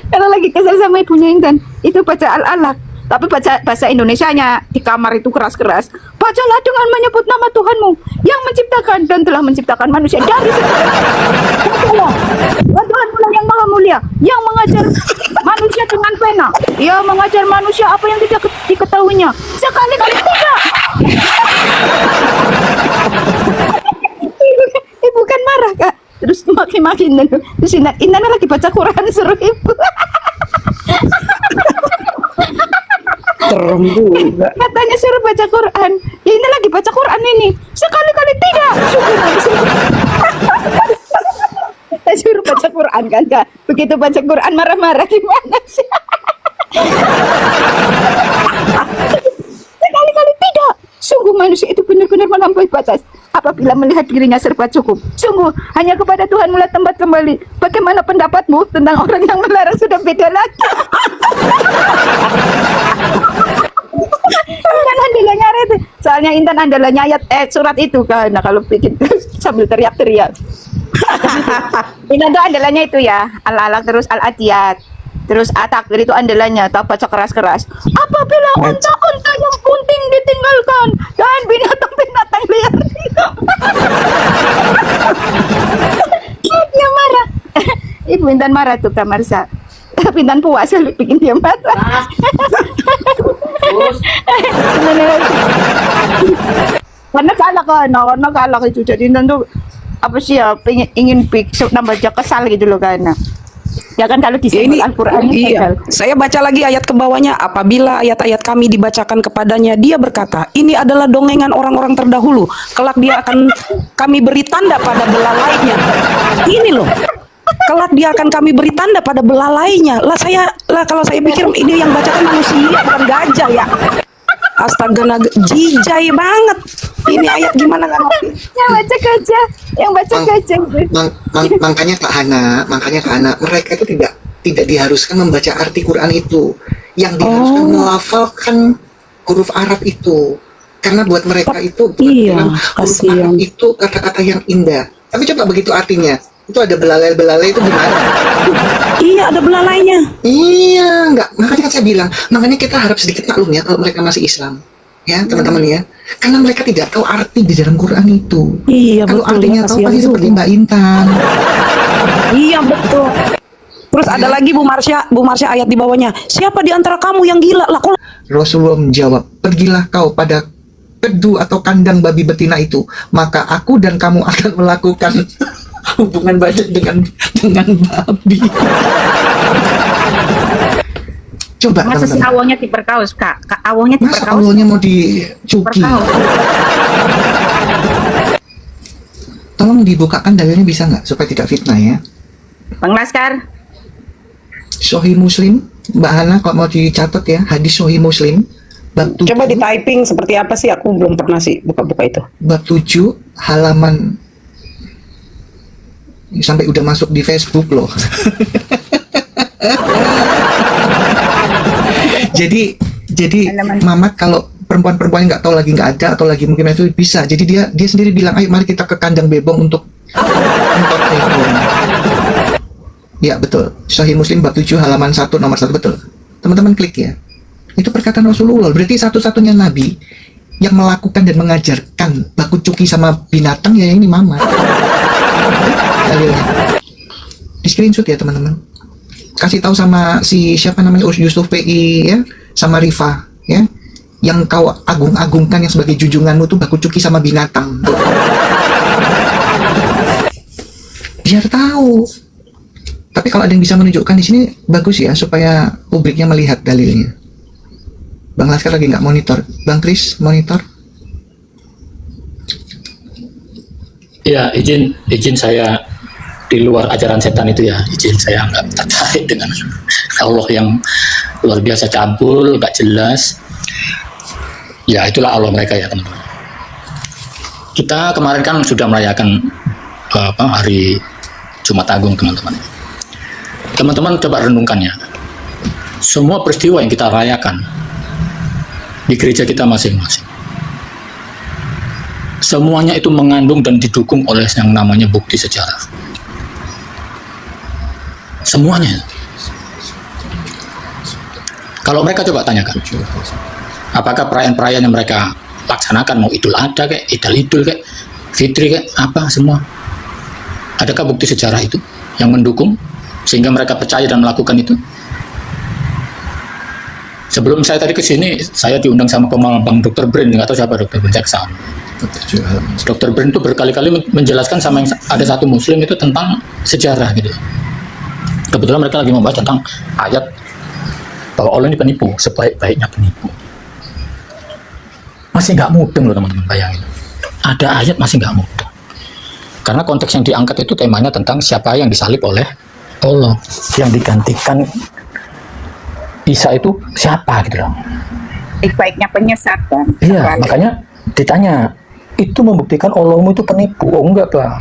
Kalau lagi kesal sama ibunya Intan itu baca Al-Alaq tapi baca bahasa Indonesianya di kamar itu keras-keras. Bacalah dengan menyebut nama Tuhanmu yang menciptakan dan telah menciptakan manusia dari segala. Tuhan pula yang maha mulia yang mengajar manusia dengan pena. Ia mengajar manusia apa yang tidak diketahuinya. Sekali-kali tidak. Ibu kan marah Kak. Terus maki-maki Intan. Terus Intan lagi baca Quran suruh ibu. Serem juga. Katanya suruh baca Quran. Ya ini lagi baca Quran ini. Sekali-kali tidak. Kita suruh baca Quran kan Kak. Begitu baca Quran marah-marah gimana sih? Sekali-kali tidak. Sungguh manusia itu benar-benar melampaui batas. Apabila melihat dirinya serba cukup. Sungguh hanya kepada Tuhan mula tempat kembali. Bagaimana pendapatmu tentang orang yang melarang sudah beda lagi? soalnya Intan andalanya ayat surat itu kan. Nah, kalau bikin sambil teriak-teriak. Intan tuh andalannya itu ya, Al-Alaq terus Al-Adiyat. Terus At-Takbir itu andalannya, tak baca keras-keras. Apabila unta-unta yang bunting ditinggalkan dan binatang-binatang liar. Dia marah. Ibu Intan marah tuh Kak Marsha. Tapi Intan puas kalau bikin dia marah. Karena kalah itu. Jadi Intan tuh apa sih ya, ingin nambah kesal gitu loh kan. Ya kan kalau di Ya, ini Al-Quran iya. Saya baca lagi ayat ke bawahnya. Apabila ayat-ayat kami dibacakan kepadanya, dia berkata, ini adalah dongengan orang-orang terdahulu. Kelak dia akan kami beri tanda pada belalainya. Ini loh. Kelak dia akan kami beri tanda pada belalainya. Kalau saya pikir ini yang bacakan manusia bukan gajah ya. Astaga, jijai banget. Ini ayat gimana kan? yang baca gajah. Makanya Kak Hana, mereka itu tidak diharuskan membaca arti Quran itu. Yang diharuskan melafalkan huruf Arab itu. Karena buat mereka itu Iya, huruf kasihan. Arab itu kata-kata yang indah. Tapi coba begitu artinya. Itu ada belalai-belalai itu gimana? Iya, ada belalainya. Iya, enggak. Makanya kan saya bilang, makanya kita harap sedikit maklum ya kalau mereka masih Islam. Ya, teman-teman ya. Karena mereka tidak tahu arti di dalam Quran itu. Iya, Kalau betul, artinya ya, tahu kasihan pasti juga. seperti Mbak Intan. Iya, betul. Terus ada lagi Bu Marsha ayat di bawahnya. Siapa di antara kamu yang gila? Lah, kalau Rasulullah menjawab, pergilah kau pada kedu atau kandang babi betina itu, maka aku dan kamu akan melakukan hubungan badan dengan babi. Coba Masa si teman-teman. awalnya diperkaus, Kak? Awalnya Masa diperkaus. awalnya mau dicuki? Perkaus. Tolong dibukakan dalilnya bisa nggak supaya tidak fitnah ya? Bang Laskar, Sahih Muslim, Mbak Hana kalau mau dicatat ya, hadis Sahih Muslim bab 7, coba di typing seperti apa sih? Aku belum pernah sih buka-buka itu. bab 7 halaman sampai udah masuk di Facebook loh. jadi Halaman. Mamat kalau perempuan-perempuan yang nggak tahu lagi nggak ada atau lagi mungkin itu bisa. Jadi dia sendiri bilang, ayo mari kita ke kandang bebong untuk iPhone. Ya betul. Sahih Muslim bab 7 halaman 1 nomor 1 betul. Teman-teman klik ya. Itu perkataan Rasulullah. Berarti satu-satunya nabi yang melakukan dan mengajarkan baku cuki sama binatang ya ini Mamat. Dalilnya. Di screenshot ya teman-teman. Kasih tahu sama si siapa namanya Yusuf PI ya, sama Rifa ya. Yang kau agung-agungkan yang sebagai junjunganmu tuh baku cuki sama binatang. Tuh. Biar tahu. Tapi kalau ada yang bisa menunjukkan di sini bagus ya supaya publiknya melihat dalilnya. Bang Laskar lagi nggak monitor. Bang Kris monitor. Ya, izin saya di luar ajaran setan itu ya. Izin saya nggak tertarik dengan Allah yang luar biasa cabul, nggak jelas. Ya itulah Allah mereka ya teman-teman. Kita kemarin kan sudah merayakan hari Jumat Agung teman-teman. Teman-teman coba renungkan ya. Semua peristiwa yang kita rayakan di gereja kita masing-masing, semuanya itu mengandung dan didukung oleh yang namanya bukti sejarah. Semuanya. Kalau mereka coba tanyakan, apakah perayaan-perayaan yang mereka laksanakan, mau Idul Adha kayak Idul kayak Fitri kayak apa semua, adakah bukti sejarah itu yang mendukung sehingga mereka percaya dan melakukan itu? Sebelum saya tadi ke sini, saya diundang sama Bang Dr. Brin, nggak tahu siapa Dr. Brin Jackson. Dr. Brin itu berkali-kali menjelaskan sama yang ada satu Muslim itu tentang sejarah gitu. Kebetulan mereka lagi membahas tentang ayat bahwa Allah ini penipu, sebaik-baiknya penipu. Masih nggak mudeng loh teman-teman, bayangin. Ada ayat masih nggak mudeng. Karena konteks yang diangkat itu temanya tentang siapa yang disalib oleh Allah, yang digantikan Isa itu siapa gitu loh. baik-baiknya penyesat kan. Iya, makanya ditanya, itu membuktikan Allahmu itu penipu. Oh enggak Bang.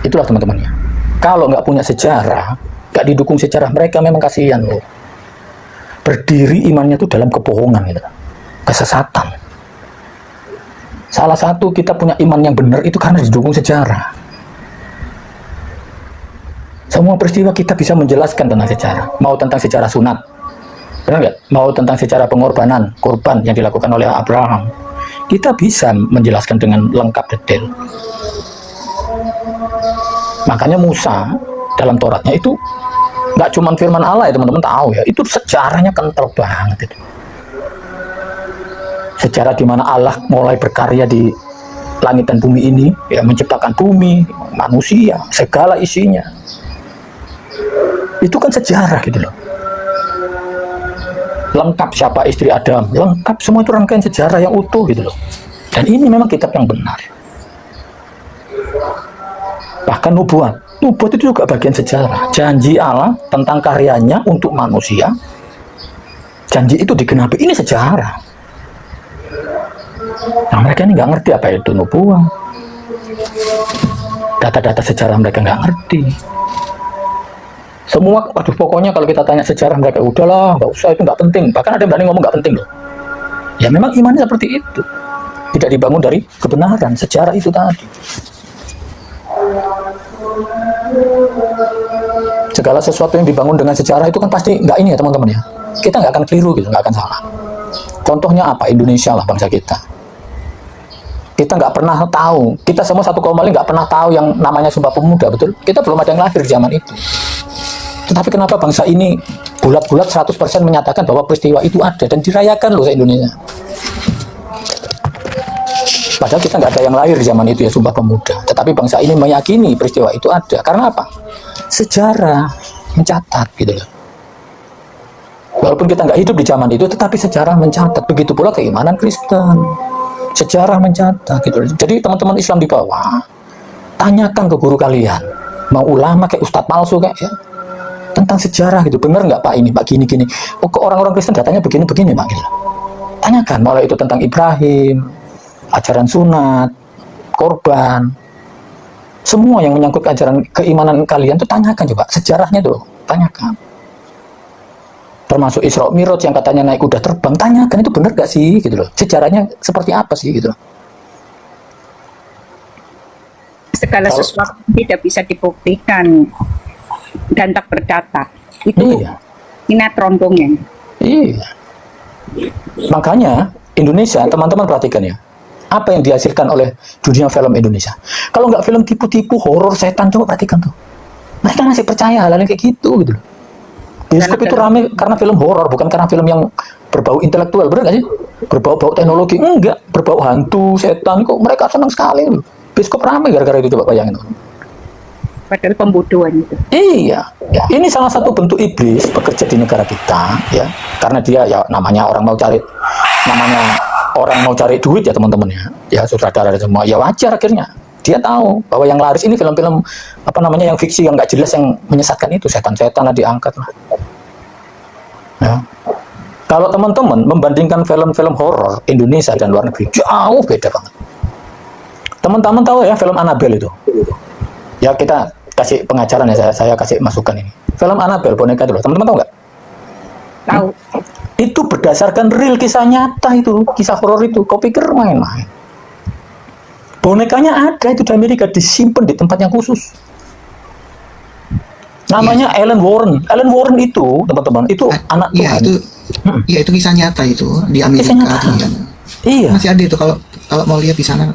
Itulah teman-temannya. Kalau nggak punya sejarah, nggak didukung sejarah, mereka memang kasihan loh. Berdiri imannya itu dalam kebohongan gitu. Kesesatan. Salah satu kita punya iman yang benar itu karena didukung sejarah. Semua peristiwa kita bisa menjelaskan tentang sejarah. Mau tentang sejarah sunat, benar nggak? Mau tentang sejarah pengorbanan, korban yang dilakukan oleh Abraham, kita bisa menjelaskan dengan lengkap detail. Makanya Musa dalam Tauratnya itu nggak cuma firman Allah ya teman-teman tahu ya, itu sejarahnya kental banget itu. Sejarah di mana Allah mulai berkarya di langit dan bumi ini, ya menciptakan bumi, manusia, segala isinya. Itu kan sejarah gitu loh. Lengkap siapa istri Adam, lengkap semua itu rangkaian sejarah yang utuh gitu loh. Dan ini memang kitab yang benar. Bahkan nubuat itu juga bagian sejarah. Janji Allah tentang karyanya untuk manusia, janji itu digenapi, ini sejarah. Nah mereka ini nggak ngerti apa itu nubuat. Data-data sejarah mereka nggak ngerti. Semua, waduh pokoknya kalau kita tanya sejarah mereka, udahlah, nggak usah, itu nggak penting. Bahkan ada yang berani ngomong nggak penting loh. Ya memang imannya seperti itu. Tidak dibangun dari kebenaran, sejarah itu tadi. Segala sesuatu yang dibangun dengan sejarah itu kan pasti nggak ini ya teman-teman ya. Kita nggak akan keliru gitu, nggak akan salah. Contohnya apa? Indonesia lah bangsa kita. Kita nggak pernah tahu, kita semua 1,5 nggak pernah tahu yang namanya Sumpah Pemuda, betul? Kita belum ada yang lahir di zaman itu. Tetapi kenapa bangsa ini bulat-bulat 100% menyatakan bahwa peristiwa itu ada dan dirayakan loh se-Indonesia. Padahal kita nggak ada yang lahir di zaman itu ya Sumpah Pemuda. Tetapi bangsa ini meyakini peristiwa itu ada. Karena apa? Sejarah mencatat gitu loh. Walaupun kita nggak hidup di zaman itu, tetapi sejarah mencatat. Begitu pula keimanan Kristen. Sejarah mencatat gitu. Jadi teman-teman Islam di bawah, tanyakan ke guru kalian, mau ulama kayak ustadz palsu kayak ya, tentang sejarah gitu. Bener nggak Pak ini, Pak gini-gini. Oh, ke orang-orang Kristen datanya begini-begini Pak gitu. Tanyakan, mulai itu tentang Ibrahim, ajaran sunat, korban, semua yang menyangkut ajaran keimanan kalian tuh tanyakan coba sejarahnya tuh, tanyakan. Termasuk Isra Mi'raj yang katanya naik kuda terbang, tanyakan itu benar gak sih gitu loh, sejarahnya seperti apa sih gitu loh. Segala sesuatu tidak bisa dibuktikan dan tak berdata. Itu Iya. sinetron dongeng. Iya. Makanya Indonesia, teman-teman perhatikan ya, apa yang dihasilkan oleh dunia film Indonesia. Kalau nggak film tipu-tipu, horor, setan, coba perhatikan tuh. Mereka masih percaya hal-hal yang kayak gitu gitu loh. Bioskop itu rame karena film horor, bukan karena film yang berbau intelektual, bener nggak sih? Berbau-bau teknologi, enggak. Berbau hantu, setan, kok mereka senang sekali loh. Bioskop rame gara-gara itu, coba bayangin. Padahal pembodohan itu. Iya, ya. Ini salah satu bentuk iblis bekerja di negara kita, ya. Karena dia ya namanya orang mau cari duit ya teman-teman ya. Ya saudara-saudara semua, ya wajar akhirnya. Dia tahu bahwa yang laris ini film-film apa namanya yang fiksi yang nggak jelas yang menyesatkan itu, setan-setan lah diangkat lah. Ya. Kalau teman-teman membandingkan film-film horor Indonesia dan luar negeri, jauh beda banget. Teman-teman tahu ya film Annabelle itu? Ya kita kasih pengajaran ya, saya kasih masukan ini. Film Annabelle boneka itu loh, teman-teman tahu nggak? Tahu. Itu berdasarkan real kisah nyata itu, kisah horor itu. Kau pikir main-main? Bonekanya ada itu di Amerika, disimpan di tempat yang khusus. Namanya Ellen Warren. Ellen Warren itu, teman-teman, itu anak Iya Tuhan. itu, iya itu kisah nyata itu di Kisah Amerika. nyata. Iya. Masih ada itu kalau mau lihat di sana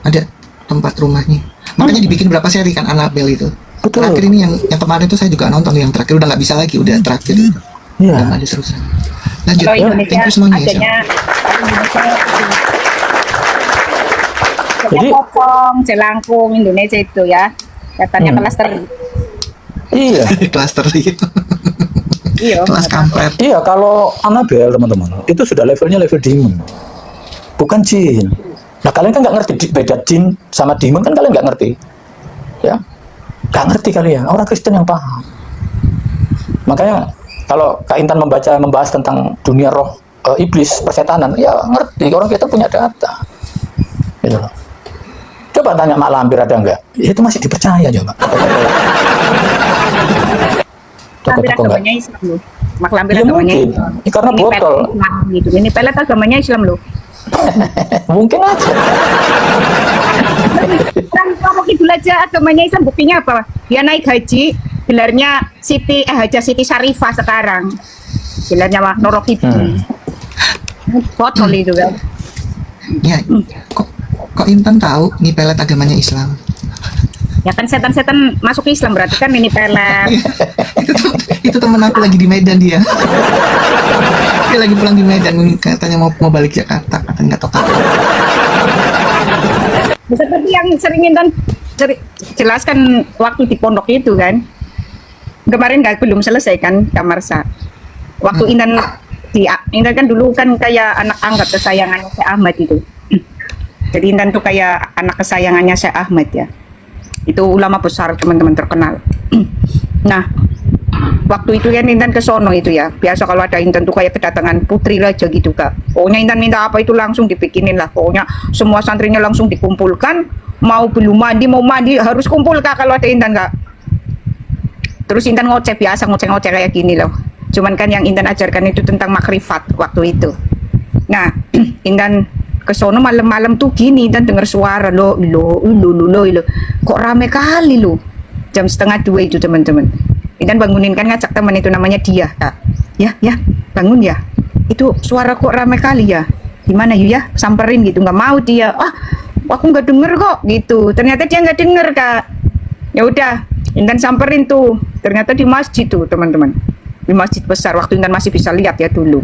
ada tempat rumahnya. Makanya dibikin berapa seri kan Annabelle itu. Betul. Terakhir ini yang kemarin itu saya juga nonton yang terakhir udah nggak bisa lagi, udah terakhir. Iya. Udah nggak ada terusan. Lanjut. Kalau Indonesia Thank you semuanya ya. adanya Indonesia Jadi- Popong, Jelangkung, Indonesia itu ya. Katanya klaster. Iya. Klaster itu. Iya. Kelas kampret. Iya, kalau Annabelle teman-teman, itu sudah levelnya level demon. Bukan jin. Nah, kalian kan nggak ngerti beda jin sama demon kan kalian nggak ngerti. Ya. Nggak ngerti kalian, orang Kristen yang paham. Makanya kalau Kak Intan membahas tentang dunia roh, iblis, persetanan, ya ngerti, orang kita punya data. Gitu loh. Coba tanya Mak Lampir ada nggak? Ya, itu masih dipercaya coba. Lampir Toko-toko nggak? agamanya Islam loh. Mak Lampir Ya agamanya mungkin. Islam. Ya, karena Ini botol. pelet Islam gitu. Ini pelet agamanya Islam loh. Mungkin aja. Kalau Kidul aja agamanya Islam, buktinya apa? Dia naik haji, gelarnya Haja Siti Syarifah sekarang. Gelarnya mah Noro Kidul. Botol itu kan. Ya, kok Intan tahu nih pelet agamanya Islam? Ya kan setan-setan masuk Islam berarti kan ini pelet. itu temen aku lagi di Medan dia. Dia lagi pulang di Medan, katanya mau balik Jakarta, katanya nggak tahu kapan. Seperti yang sering Intan jelaskan waktu di pondok itu kan. Kemarin belum selesai kan kamar sa. Waktu Intan kan dulu kan kayak anak angkat kesayangannya Syekh Ahmad itu. Jadi Intan tuh kayak anak kesayangannya Syekh Ahmad ya. Itu ulama besar, teman-teman terkenal. Nah, waktu itu kan Intan ke sono itu ya. Biasa kalau ada Intan tuh kayak kedatangan putri raja gitu Kak. Pokoknya Intan minta apa itu langsung dibikinin lah. Pokoknya semua santrinya langsung dikumpulkan. Mau belum mandi, mau mandi harus kumpul Kak kalau ada Intan Kak. Terus Intan ngoceh biasa, ngoceh-ngoceh kayak gini loh. Cuman kan yang Intan ajarkan itu tentang makrifat waktu itu. Nah, Intan ke sono malam-malam tuh gini, Intan dengar suara lo. Kok rame kali lo. Jam 1:30 itu teman-teman. Intan bangunin kan, ngajak teman itu namanya dia Kak. Ya, bangun ya. Itu suara kok rame kali ya. Gimana ya? Samperin gitu, nggak mau dia. Aku nggak denger kok gitu. Ternyata dia nggak denger Kak. Ya udah, Intan samperin tuh. Ternyata di masjid tuh teman-teman. Di masjid besar, waktu Intan masih bisa lihat ya dulu.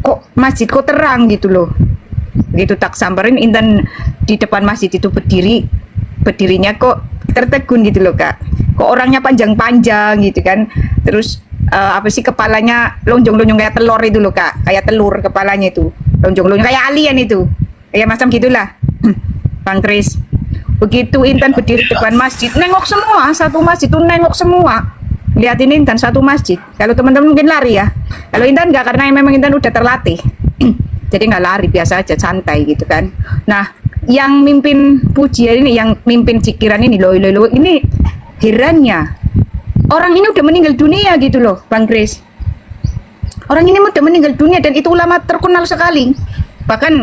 Kok masjid kok terang gitu loh. Begitu tak samperin, Intan di depan masjid itu berdirinya kok tertegun gitu loh Kak. Kok orangnya panjang-panjang gitu kan. Terus apa sih, kepalanya lonjong-lonjong kayak telur itu loh Kak. Kayak telur kepalanya itu. Lonjong-lonjong kayak alien itu. Kayak macam gitulah. Bang Kris. Begitu Intan berdiri depan masjid, nengok semua, satu masjid tuh nengok semua. Lihatin Intan satu masjid. Kalau teman-teman mungkin lari ya. Kalau Intan enggak, karena memang Intan udah terlatih. Jadi nggak lari, biasa aja, santai gitu kan. Nah, yang mimpin pujian ini, yang mimpin zikiran ini loh, ini herannya orang ini udah meninggal dunia gitu loh Bang Kris. Orang ini udah meninggal dunia dan itu ulama terkenal sekali. Bahkan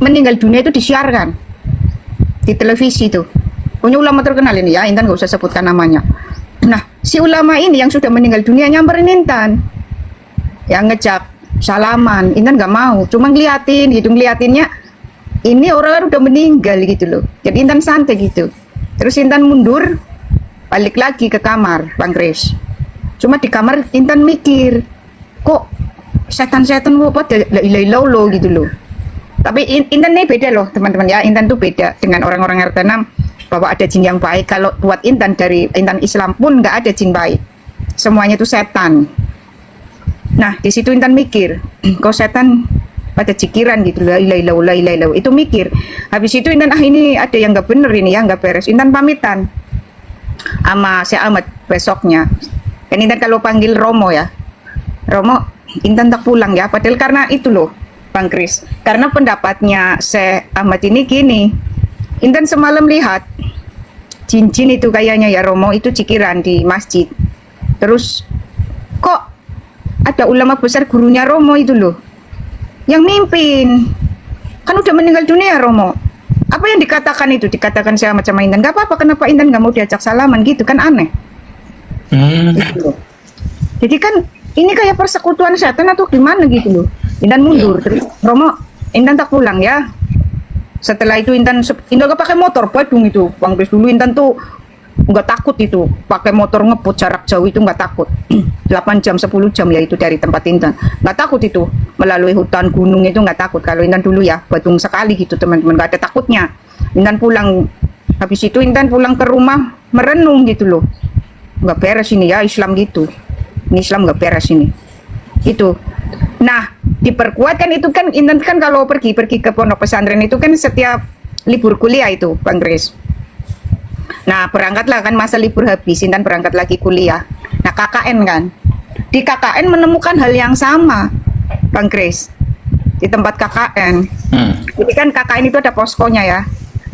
meninggal dunia itu disiarkan di televisi tuh. Punya ulama terkenal ini ya, Intan nggak usah sebutkan namanya. Nah, si ulama ini yang sudah meninggal dunia nyamperin Intan, yang ngejak salaman. Intan nggak mau, cuma ngeliatinnya ini orang udah meninggal gitu loh. Jadi Intan santai gitu. Terus Intan mundur, balik lagi ke kamar Bang Kris. Cuma di kamar Intan mikir, kok setan-setan kok pada lo gitu loh. Tapi Intan ini beda loh teman-teman ya. Intan tuh beda dengan orang-orang RT6 bahwa ada jin yang baik. Kalau buat Intan, dari Intan Islam pun nggak ada jin baik, semuanya itu setan. Nah, di situ Intan mikir, kok setan pada cikiran gitu, la ilaha illallah, itu mikir. Habis itu Intan, ini ada yang nggak bener ini ya, nggak beres. Intan pamitan sama Syekh Ahmad besoknya. Dan Intan kalau panggil Romo ya, Romo, Intan tak pulang ya. Padahal karena itu loh Bang Kris, karena pendapatnya Syekh Ahmad ini gini, Intan semalam lihat cincin itu kayaknya ya Romo, itu cikiran di masjid. Terus kok ada ulama besar gurunya Romo itu loh yang mimpin, kan udah meninggal dunia Romo. Apa yang dikatakan itu, dikatakan saya macam Intan, gak apa-apa, kenapa Intan gak mau diajak salaman gitu kan, aneh. Gitu. Jadi kan ini kayak persekutuan setan atau gimana gitu loh. Intan mundur, terus Romo, Intan tak pulang ya. Setelah itu Intan gak pakai motor, Badung itu Bang Kris. Dulu Intan tuh nggak takut itu pakai motor ngebut jarak jauh, itu nggak takut. 8 jam 10 jam ya itu dari tempat Intan, nggak takut itu melalui hutan gunung, itu nggak takut. Kalau Intan dulu ya Badung sekali gitu teman-teman, nggak ada takutnya. Intan pulang, habis itu Intan pulang ke rumah merenung gitu loh, nggak beres ini ya Islam gitu, ini Islam nggak beres ini itu. Nah, diperkuatkan itu kan Intan kan kalau pergi ke pondok pesantren itu kan setiap libur kuliah itu Bang Kris. Nah, berangkatlah kan masa libur habis, Intan berangkat lagi kuliah. Nah, KKN kan. Di KKN menemukan hal yang sama, Bang Kris. Di tempat KKN. Jadi kan KKN itu ada poskonya ya.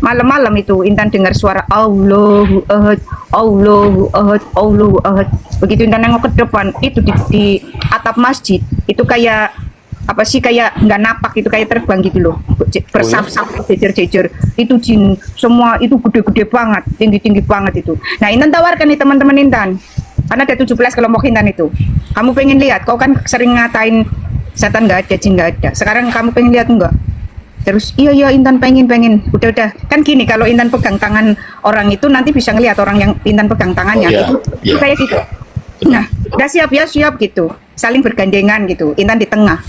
Malam-malam itu Intan dengar suara Allahu Ahad, Allahu Ahad, Allahu Ahad. Begitu Intan nengok ke depan, itu di atap masjid, itu kayak apa sih kayak nggak napak itu, kayak terbang gitu loh, bersaf-saf jejer-jejer itu jin semua, itu gede-gede banget, tinggi-tinggi banget itu. Nah Intan tawarkan nih teman-teman Intan, karena ada 17 kelompok Intan itu, kamu pengen lihat, kau kan sering ngatain setan nggak ada, jin nggak ada, sekarang kamu pengen lihat enggak? Terus iya Intan pengen udah kan gini, kalau Intan pegang tangan orang itu nanti bisa ngelihat orang yang Intan pegang tangannya, itu kayak gitu. Nah udah siap gitu, saling bergandengan gitu, Intan di tengah.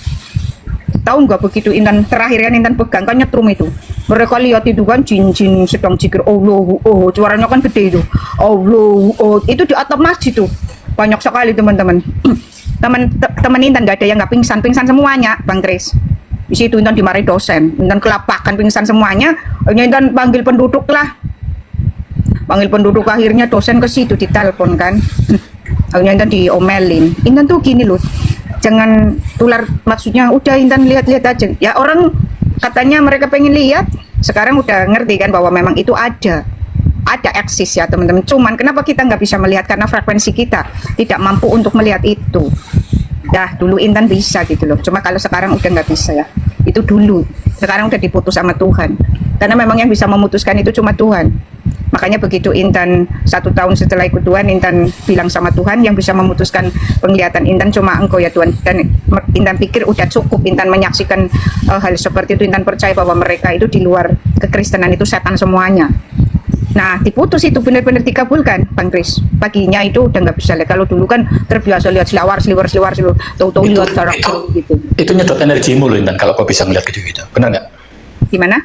Tahu nggak begitu Intan terakhir kan Intan pegang kan nyetrum itu, mereka lihat itu kan jin sedang zikir Allah, suaranya kan gede itu Allah, itu di atap masjid tuh banyak sekali teman-teman. Teman Intan nggak ada yang nggak pingsan semuanya Bang Kris. Di situ Intan dimarahi dosen, Intan kelapakan pingsan semuanya, Intan panggil penduduk lah, akhirnya dosen ke situ ditelepon kan. Akhirnya Intan diomelin, Intan tuh gini loh, jangan tular, maksudnya udah Intan lihat-lihat aja ya, orang katanya mereka pengen lihat, sekarang udah ngerti kan bahwa memang itu ada eksis ya teman-teman. Cuman kenapa kita nggak bisa melihat, karena frekuensi kita tidak mampu untuk melihat itu. Dah dulu Intan bisa gitu loh, cuma kalau sekarang udah nggak bisa ya, itu dulu, sekarang udah diputus sama Tuhan, karena memang yang bisa memutuskan itu cuma Tuhan. Makanya begitu Intan 1 tahun setelah ikut Tuhan, Intan bilang sama Tuhan, yang bisa memutuskan penglihatan Intan cuma Engkau ya Tuhan. Dan Intan pikir udah cukup, Intan menyaksikan hal seperti itu, Intan percaya bahwa mereka itu di luar kekristenan itu setan semuanya. Nah diputus itu, benar-benar dikabulkan Bang Kris. Paginya itu udah nggak bisa lihat, kalau dulu kan terbiasa lihat seliwar tahu-tahu lihat jarak gitu. Itu nyedot energimu loh Intan, kalau kau bisa ngeliat gitu-gitu, benar nggak? Gimana?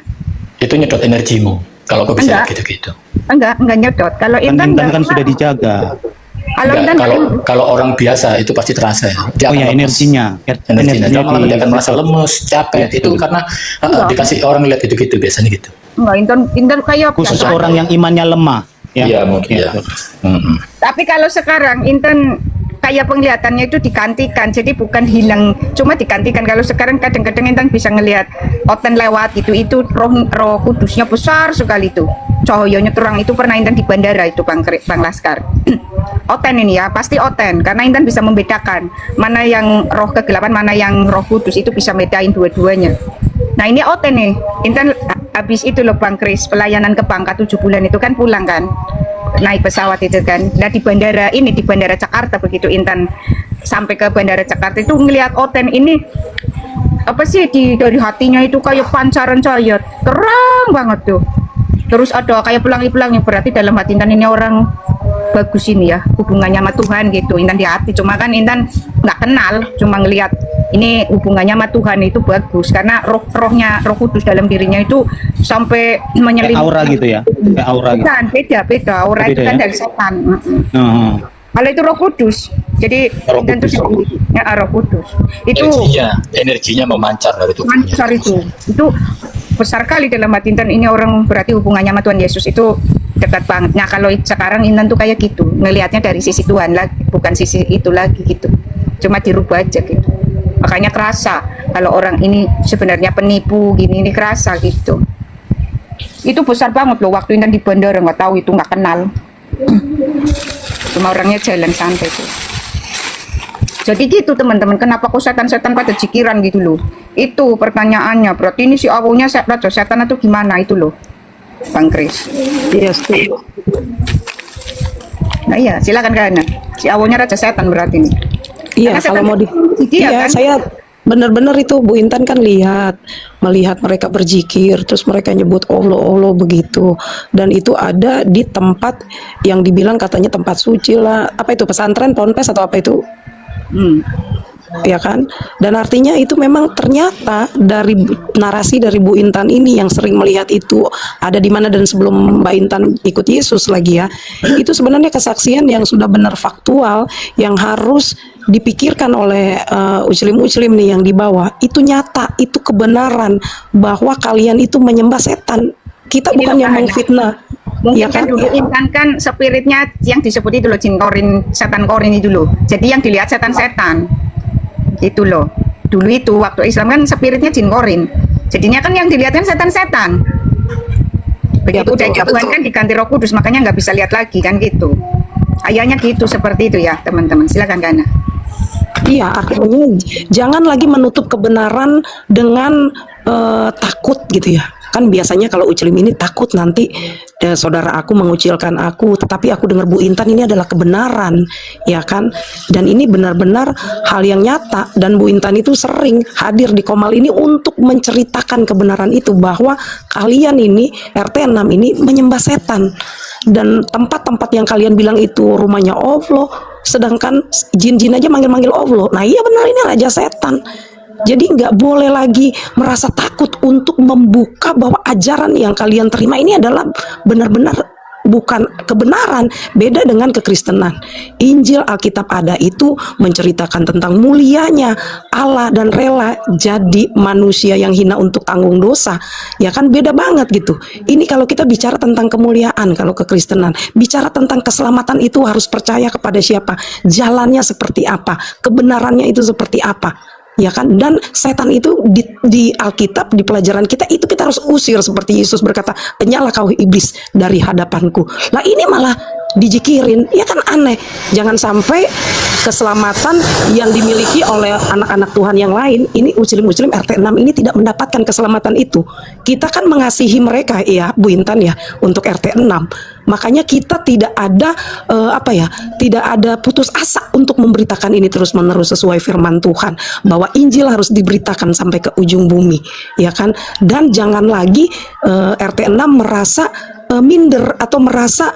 Itu nyedot energimu kalau kau bisa lihat gitu-gitu. Enggak nyedot. Kalau Intan kan sudah dijaga. Kalau Intan kalau orang biasa itu pasti terasa ya. Dia akan lemes. Energinya Dia malah dia akan merasa lemes, capek itu karena dikasih orang lihat gitu-gitu biasanya gitu. Enggak, Intan kayak khusus orang yang imannya lemah. Iya mungkin ya. Tapi kalau sekarang Intan kayak penglihatannya itu digantikan, jadi bukan hilang, cuma digantikan. Kalau sekarang kadang-kadang Intan bisa ngelihat oten lewat gitu, itu roh kudusnya besar sekali tuh, cahayanya terang. Itu pernah Intan di bandara itu Bang Laskar. Oten ini ya, pasti oten, karena Intan bisa membedakan mana yang roh kegelapan, mana yang roh kudus, itu bisa bedain dua-duanya. Nah ini oten nih, Intan habis itu loh Bang Kris, pelayanan ke Bangka 7 bulan itu kan pulang kan, naik pesawat itu kan. Nah di bandara Jakarta, begitu Intan sampai ke bandara Jakarta itu ngelihat oten ini, apa sih, dari hatinya itu kayak pancaran cahaya terang banget tuh. Terus ada kayak pelangi-pelangi, berarti dalam hati Intan ini orang bagus ini ya, hubungannya sama Tuhan gitu. Intan di hati, cuma kan Intan nggak kenal, cuma ngelihat ini hubungannya sama Tuhan itu bagus, karena roh kudus dalam dirinya itu sampai menyelimuti aura gitu ya, kayak aura gitu. Kan beda aura itu kan dari setan. Kalau itu roh kudus, jadi Intan tuh ya roh kudus itu energinya memancar dari tubuhnya. Memancar itu besar kali dalam hati Intan, ini orang berarti hubungannya sama Tuhan Yesus itu dekat banget. Nah kalau sekarang Intan tuh kayak gitu, ngelihatnya dari sisi Tuhan lagi, bukan sisi itu lagi gitu, cuma dirubah aja gitu. Makanya kerasa kalau orang ini sebenarnya penipu gini, ini kerasa gitu. Itu besar banget loh waktu Intan di bandara, nggak tahu itu, nggak kenal. Cuma orangnya jalan santai tuh. Jadi gitu teman-teman, kenapa kok setan-setan pada jikiran gitu loh? Itu pertanyaannya, berarti ini si awalnya raja setan atau gimana itu loh Bang Kris? Yes. Nah iya, silakan Kana. Si awalnya raja setan berarti ini. Iya, kalau mau kan? Saya benar-benar itu Bu Intan kan melihat mereka berzikir, terus mereka nyebut Allah begitu, dan itu ada di tempat yang dibilang katanya tempat suci lah, apa itu, pesantren, ponpes atau apa itu, ya kan? Dan artinya itu memang ternyata dari narasi dari Bu Intan ini yang sering melihat itu ada di mana, dan sebelum Mbak Intan ikut Yesus lagi ya, itu sebenarnya kesaksian yang sudah benar faktual, yang harus dipikirkan oleh muslim nih yang di bawah. Itu nyata, itu kebenaran bahwa kalian itu menyembah setan. Kita bukan yang mengfitnah. Mungkin ya kan dulu Intan kan spiritnya yang disebut itu loh, jin korin, setan korin itu loh. Jadi yang dilihat setan-setan itu loh. Dulu itu waktu Islam kan spiritnya jin korin, jadinya kan yang dilihat kan setan-setan. Begitu udah Tuhan kan diganti Roh Kudus, makanya nggak bisa lihat lagi kan gitu. Ayahnya gitu, seperti itu ya teman-teman. Silakan Kana. Iya, artinya jangan lagi menutup kebenaran dengan takut gitu ya. Kan biasanya kalau Uclim ini takut nanti saudara aku mengucilkan aku, tetapi aku dengar Bu Intan ini adalah kebenaran, ya kan? Dan ini benar-benar hal yang nyata, dan Bu Intan itu sering hadir di Komal ini untuk menceritakan kebenaran itu, bahwa kalian ini RT 6 ini menyembah setan, dan tempat-tempat yang kalian bilang itu rumahnya Allah, sedangkan jin-jin aja manggil-manggil Allah. Nah iya benar, ini raja setan. Jadi nggak boleh lagi merasa takut untuk membuka bahwa ajaran yang kalian terima ini adalah benar-benar bukan kebenaran. Beda dengan kekristenan. Injil Alkitab ada itu menceritakan tentang mulianya Allah dan rela jadi manusia yang hina untuk tanggung dosa. Ya kan beda banget gitu. Ini kalau kita bicara tentang kemuliaan, kalau kekristenan bicara tentang keselamatan itu harus percaya kepada siapa, jalannya seperti apa, kebenarannya itu seperti apa. Ya kan, dan setan itu di Alkitab, di pelajaran kita itu kita harus usir, seperti Yesus berkata, "Penyalah kau iblis dari hadapanku." Lah ini malah dijikirin, ya kan aneh. Jangan sampai keselamatan yang dimiliki oleh anak-anak Tuhan yang lain, ini Uclim-Uclim RT 6 ini tidak mendapatkan keselamatan itu. Kita kan mengasihi mereka ya Bu Intan ya, untuk RT 6. Makanya kita tidak ada tidak ada putus asa untuk memberitakan ini terus-menerus sesuai firman Tuhan, bahwa Injil harus diberitakan sampai ke ujung bumi, ya kan? Dan jangan lagi RT 6 merasa minder atau merasa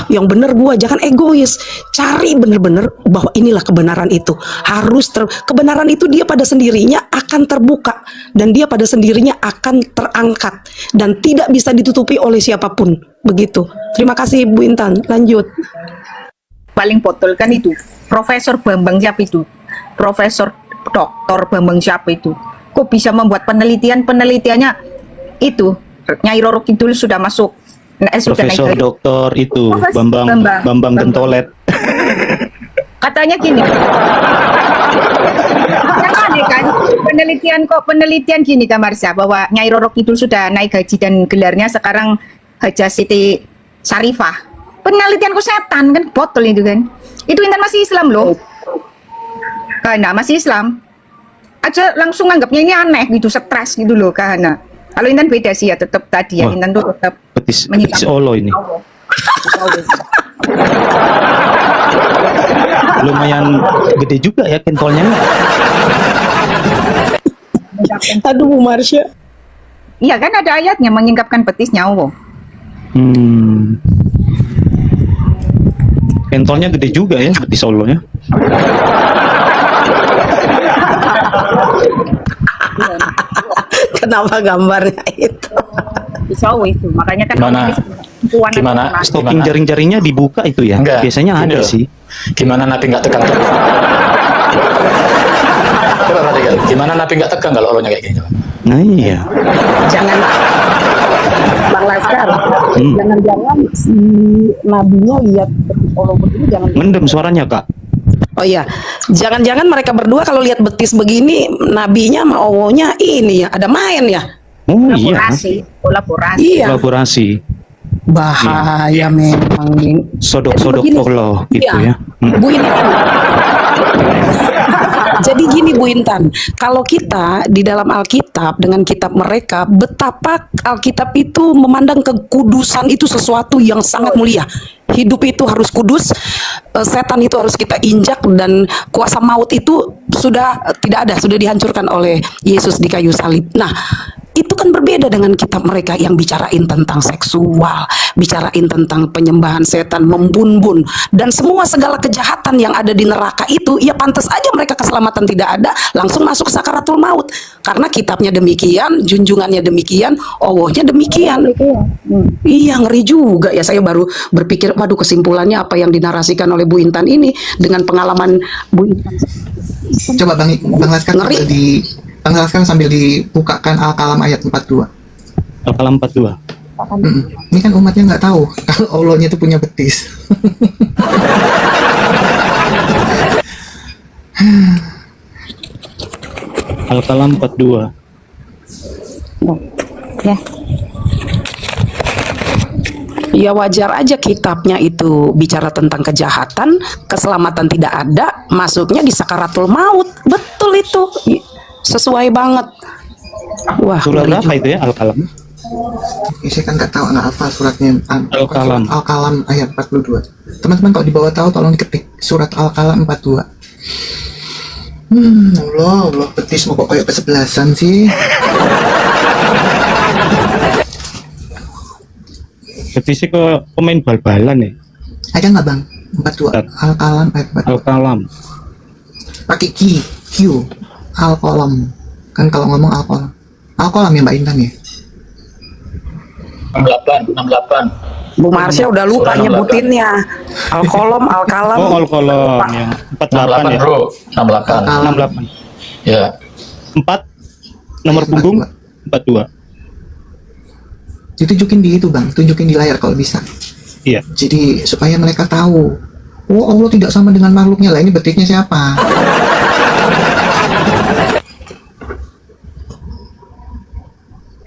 yang benar gua, jangan egois. Cari benar-benar bahwa inilah kebenaran itu. Kebenaran itu dia pada sendirinya akan terbuka, dan dia pada sendirinya akan terangkat dan tidak bisa ditutupi oleh siapapun. Begitu. Terima kasih Bu Intan. Lanjut. Paling botol kan itu Profesor Bambang siapa itu, Profesor Doktor Bambang siapa itu, kok bisa membuat penelitiannya itu Nyai Roro Kidul sudah masuk sudah Profesor naik Doktor itu Profesor Bambang Gentolet. katanya gini. Yang aneh kan penelitian gini Kak Marsha, bahwa Nyai Roro Kidul sudah naik haji dan gelarnya sekarang Haja Siti Sarifah. Penelitian kok setan kan, botol itu kan. Itu Intan masih Islam loh. Karena masih Islam aja langsung anggapnya ini aneh gitu, stres gitu loh Kahana. Kalau Intan beda sih ya, tetap tadi ya, Intan tuh tetap Petis Olo ini. Lumayan gede juga ya pentolnya. Aduh Bu Marsha. Iya kan ada ayatnya menyingkapkan betis nyawa. Pentolnya gede juga ya betis Olonya. Kenapa gambarnya itu? Pisau itu, makanya kan Gimana? Stocking jaring-jaringnya dibuka itu ya? Enggak, Biasanya gini ada loh. sih. Gimana Nabi nggak tegang? Coba perhatikan, gimana Nabi nggak tegang kalau Allahnya kayak gini? Nah iya. Jangan Bang Laskar, jangan-jangan si nabinya lihat Allah begini, jangan. Mendem suaranya Kak. Oh iya, jangan-jangan mereka berdua kalau lihat betis begini, nabinya sama Allahnya ini ya, ada main ya? Oh iya. Kolaborasi. Iya. Kolaborasi. Bahaya memang ini. Sodok-sodok Begini. Allah gitu Iya. ya. Bu Intan. Jadi gini Bu Intan, kalau kita di dalam Alkitab dengan kitab mereka, betapa Alkitab itu memandang kekudusan itu sesuatu yang sangat mulia. Hidup itu harus kudus, setan itu harus kita injak, dan kuasa maut itu sudah tidak ada, sudah dihancurkan oleh Yesus di kayu salib. Nah, itu kan berbeda dengan kitab mereka yang bicarain tentang seksual, bicarain tentang penyembahan setan, membun-bun, dan semua segala kejahatan yang ada di neraka itu, ya pantas aja mereka keselamatan tidak ada, langsung masuk sakaratul maut. Karena kitabnya demikian, junjungannya demikian, Allahnya demikian. Iya, ngeri juga ya. Saya baru berpikir, waduh, kesimpulannya apa yang dinarasikan oleh Bu Intan ini dengan pengalaman Bu Intan. Coba Bang Laskar Ngeri. Bang Laskar sambil dibukakan Al-Kalam ayat 42. Al-Kalam 42. Ini kan umatnya nggak tahu kalau Allahnya itu punya betis. Al-Kalam 42. Ya. Ya wajar aja kitabnya itu bicara tentang kejahatan, keselamatan tidak ada, masuknya di sakaratul maut. Betul itu. Sesuai banget. Wah, Surat ngeri berapa juga. itu ya, Al-Qalam? Saya kan nggak tahu, nggak hafal suratnya. Al-Qalam. Al-Qalam ayat 42. Teman-teman kalau di bawah tahu tolong diketik surat Al-Qalam 42. Allah, betis mau kok kayak kesebelasan sih. Betisnya ke pemain bal-balan ya. Ada nggak bang? 42. Al-Qalam ayat 42. Al-Qalam. Pakai Q. Al-Qalam. Kan kalau ngomong Al-Qalam. Al-Qalam ya Mbak Intan ya. 68. Bu Marsha udah lupa Surat nyebutinnya. Al-Qalam, Al-Qalam. Oh, Al-Qalam yang 48 ya. 68 bro, 68. 68. Ya. 4 nomor punggung 42. Ditunjukin di itu bang, tunjukin di layar kalau bisa. Iya. Jadi supaya mereka tahu, oh Allah tidak sama dengan makhluknya lah. Ini betisnya siapa?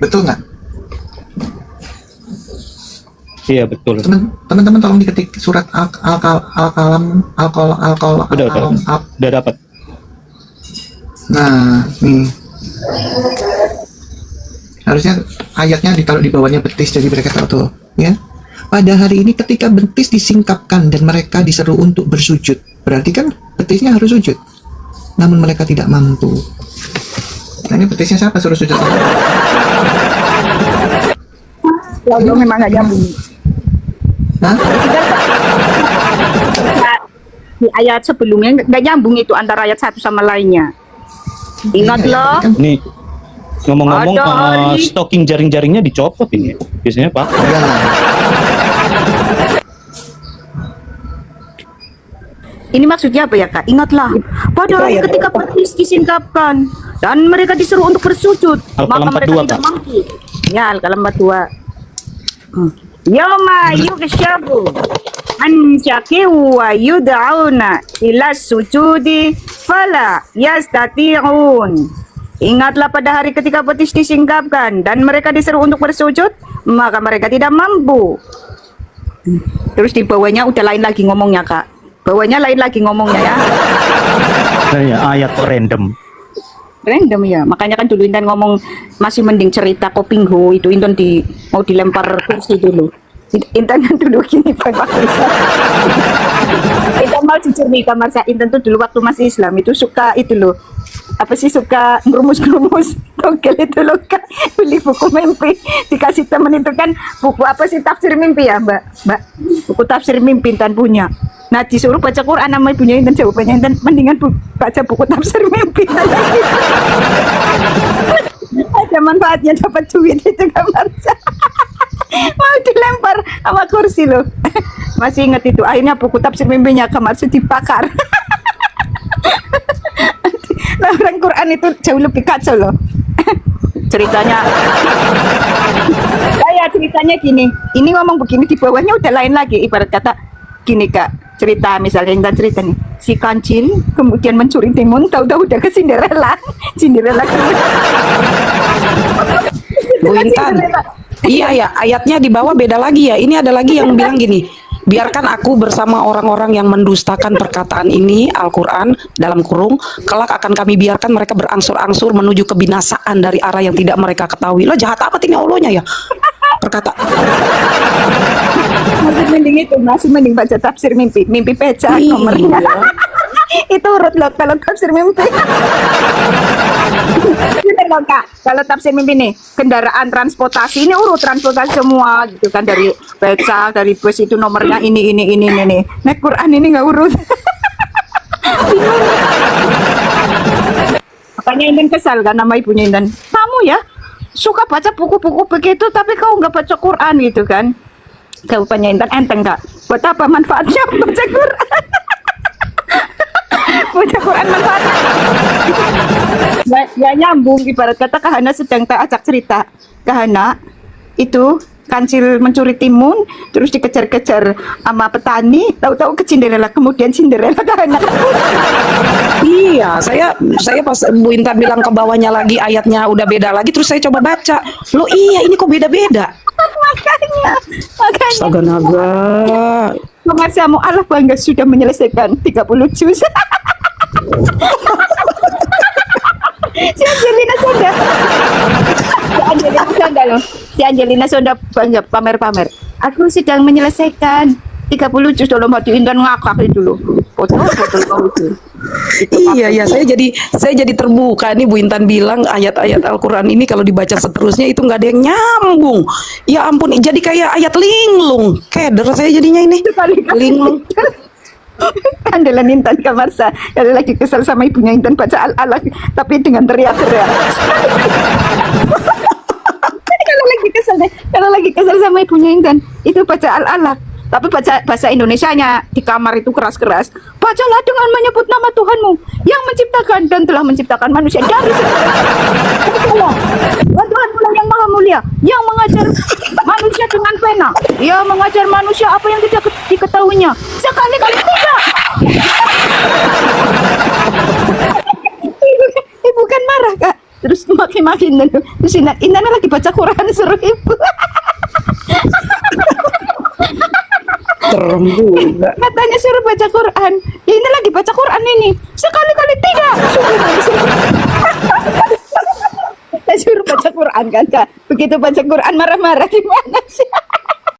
Betul nggak? Iya, betul. Teman-teman tolong diketik surat Al-Qalam. Udah dapat. Nah, nih. Harusnya ayatnya ditaruh di bawahnya betis, jadi mereka tahu tuh, ya. Pada hari ini ketika betis disingkapkan dan mereka diseru untuk bersujud, berarti kan betisnya harus sujud. Namun mereka tidak mampu. Nah, ini betisnya siapa suruh sujud? Allah memang nggak nyambung. Hah? Di ayat sebelumnya nggak nyambung itu antara ayat satu sama lainnya. Ingat loh. Kan Nih, ngomong-ngomong, Ada hari. stocking jaring-jaringnya dicopot ini. Biasanya Pak. iyalah. Ini maksudnya apa ya kak? Ingatlah pada hari Itu ayat ketika berapa? betis disingkapkan dan mereka disuruh untuk bersujud, Al-Qalam maka mereka 42, tidak Kak. mampu. Ya Al-Qalam 42. Yawma yukshabu an syaki wa yud'auna ila sujudi fala yastati'un. Ingatlah pada hari ketika betis disingkapkan dan mereka disuruh untuk bersujud, maka mereka tidak mampu. Terus di bawahnya udah lain lagi ngomongnya kak. Bawahnya lain lagi ngomongnya ya. Ya, ayat kok random. Random ya. Makanya kan dulu Intan ngomong masih mending cerita Kopingho itu Intan mau dilempar kursi dulu. Intan kan dulu gini Pak Marsa. Intan mau jujur nih Kak Marsa. Intan tuh dulu waktu masih Islam itu suka itu loh. Apa sih suka ngerumus-ngerumus togel itu loh Kak. Beli buku mimpi dikasih temen itu kan buku apa sih tafsir mimpi ya Mbak? Buku tafsir mimpi Intan punya. Nah disuruh baca Quran sama ibunya Intan, jawabannya Intan mendingan baca buku tafsir mimpi. Ada manfaatnya dapat duit itu Kak Marsa. Mau dilempar sama kursi loh. Masih ingat itu akhirnya buku tafsir mimpinya Kak Marsa dibakar. Nah orang Quran itu jauh lebih kacau loh. Ceritanya ceritanya gini, ini ngomong begini di bawahnya udah lain lagi. Ibarat kata gini Kak, cerita misalnya Intan cerita nih, si kancil kemudian mencuri timun, tahu-tahu udah ke Cinderella. Cinderella Bu Intan. Iya ya, ayatnya di bawah beda lagi ya. Ini ada lagi yang bilang gini, biarkan aku bersama orang-orang yang mendustakan perkataan ini, Al-Quran, dalam kurung, kelak akan kami biarkan mereka berangsur-angsur menuju kebinasaan dari arah yang tidak mereka ketahui. Lo jahat amat ini Allahnya ya. Perkata. masih mending baca tafsir mimpi pecah Iya. nomornya. Itu urut loh kalau tafsir mimpi. Bener loh Kak, kalau tafsir mimpi nih kendaraan transportasi ini urut transportasi semua gitu kan, dari beca, dari bus itu nomornya ini. Nah Quran ini nggak urut. Makanya Intan kesal kan nama ibunya Intan. Kamu ya suka baca buku-buku begitu tapi kau nggak baca Quran gitu kan. Jawabannya Intan enteng Kak. Buat apa manfaatnya baca Quran? Baca Quran manfaatnya ya nyambung. Ibarat kata Kahana sedang tak ajak cerita. Kahana itu kancil mencuri timun, terus dikejar-kejar sama petani, tahu-tahu ke Cinderella, kemudian Cinderella Kahana. Iya, saya pas Bu Intan bilang ke bawahnya lagi ayatnya udah beda lagi, terus saya coba baca. Loh iya, ini kok beda-beda? makanya Astaga naga. Kamarsamu Allah bangga sudah menyelesaikan 30 juz. Si Angelina Sonda. Si Angelina Sonda bangga pamer-pamer. Aku sedang menyelesaikan 30 juz dalam hati Intan ngakak itu loh. Foto itu. Iya, saya jadi terbuka nih Bu Intan bilang ayat-ayat Al-Qur'an ini kalau dibaca seterusnya itu nggak ada yang nyambung. Ya ampun, jadi kayak ayat linglung. Keder saya jadinya ini. Linglung. Andalan Intan Kamarsa kalau lagi kesal sama ibunya Intan baca Al-Alaq tapi dengan teriak-teriak. Kalau lagi kesal sama ibunya Intan itu baca Al-Alaq tapi baca bahasa Indonesianya di kamar itu keras-keras. Bacalah dengan menyebut nama Tuhanmu yang menciptakan dan telah menciptakan manusia dari segala. Tuhan pula yang maha mulia yang mengajar manusia dengan pena. Ia mengajar manusia apa yang tidak diketahuinya. Sekali-kali tidak. Ibu kan marah kak. Terus maki-maki terus Intan lagi baca Quran suruh ibu. Serem juga. Katanya suruh baca Quran. Ya ini lagi baca Quran ini. Sekali-kali tidak. Suruh baca Quran kan kak. Begitu baca Quran marah-marah gimana sih?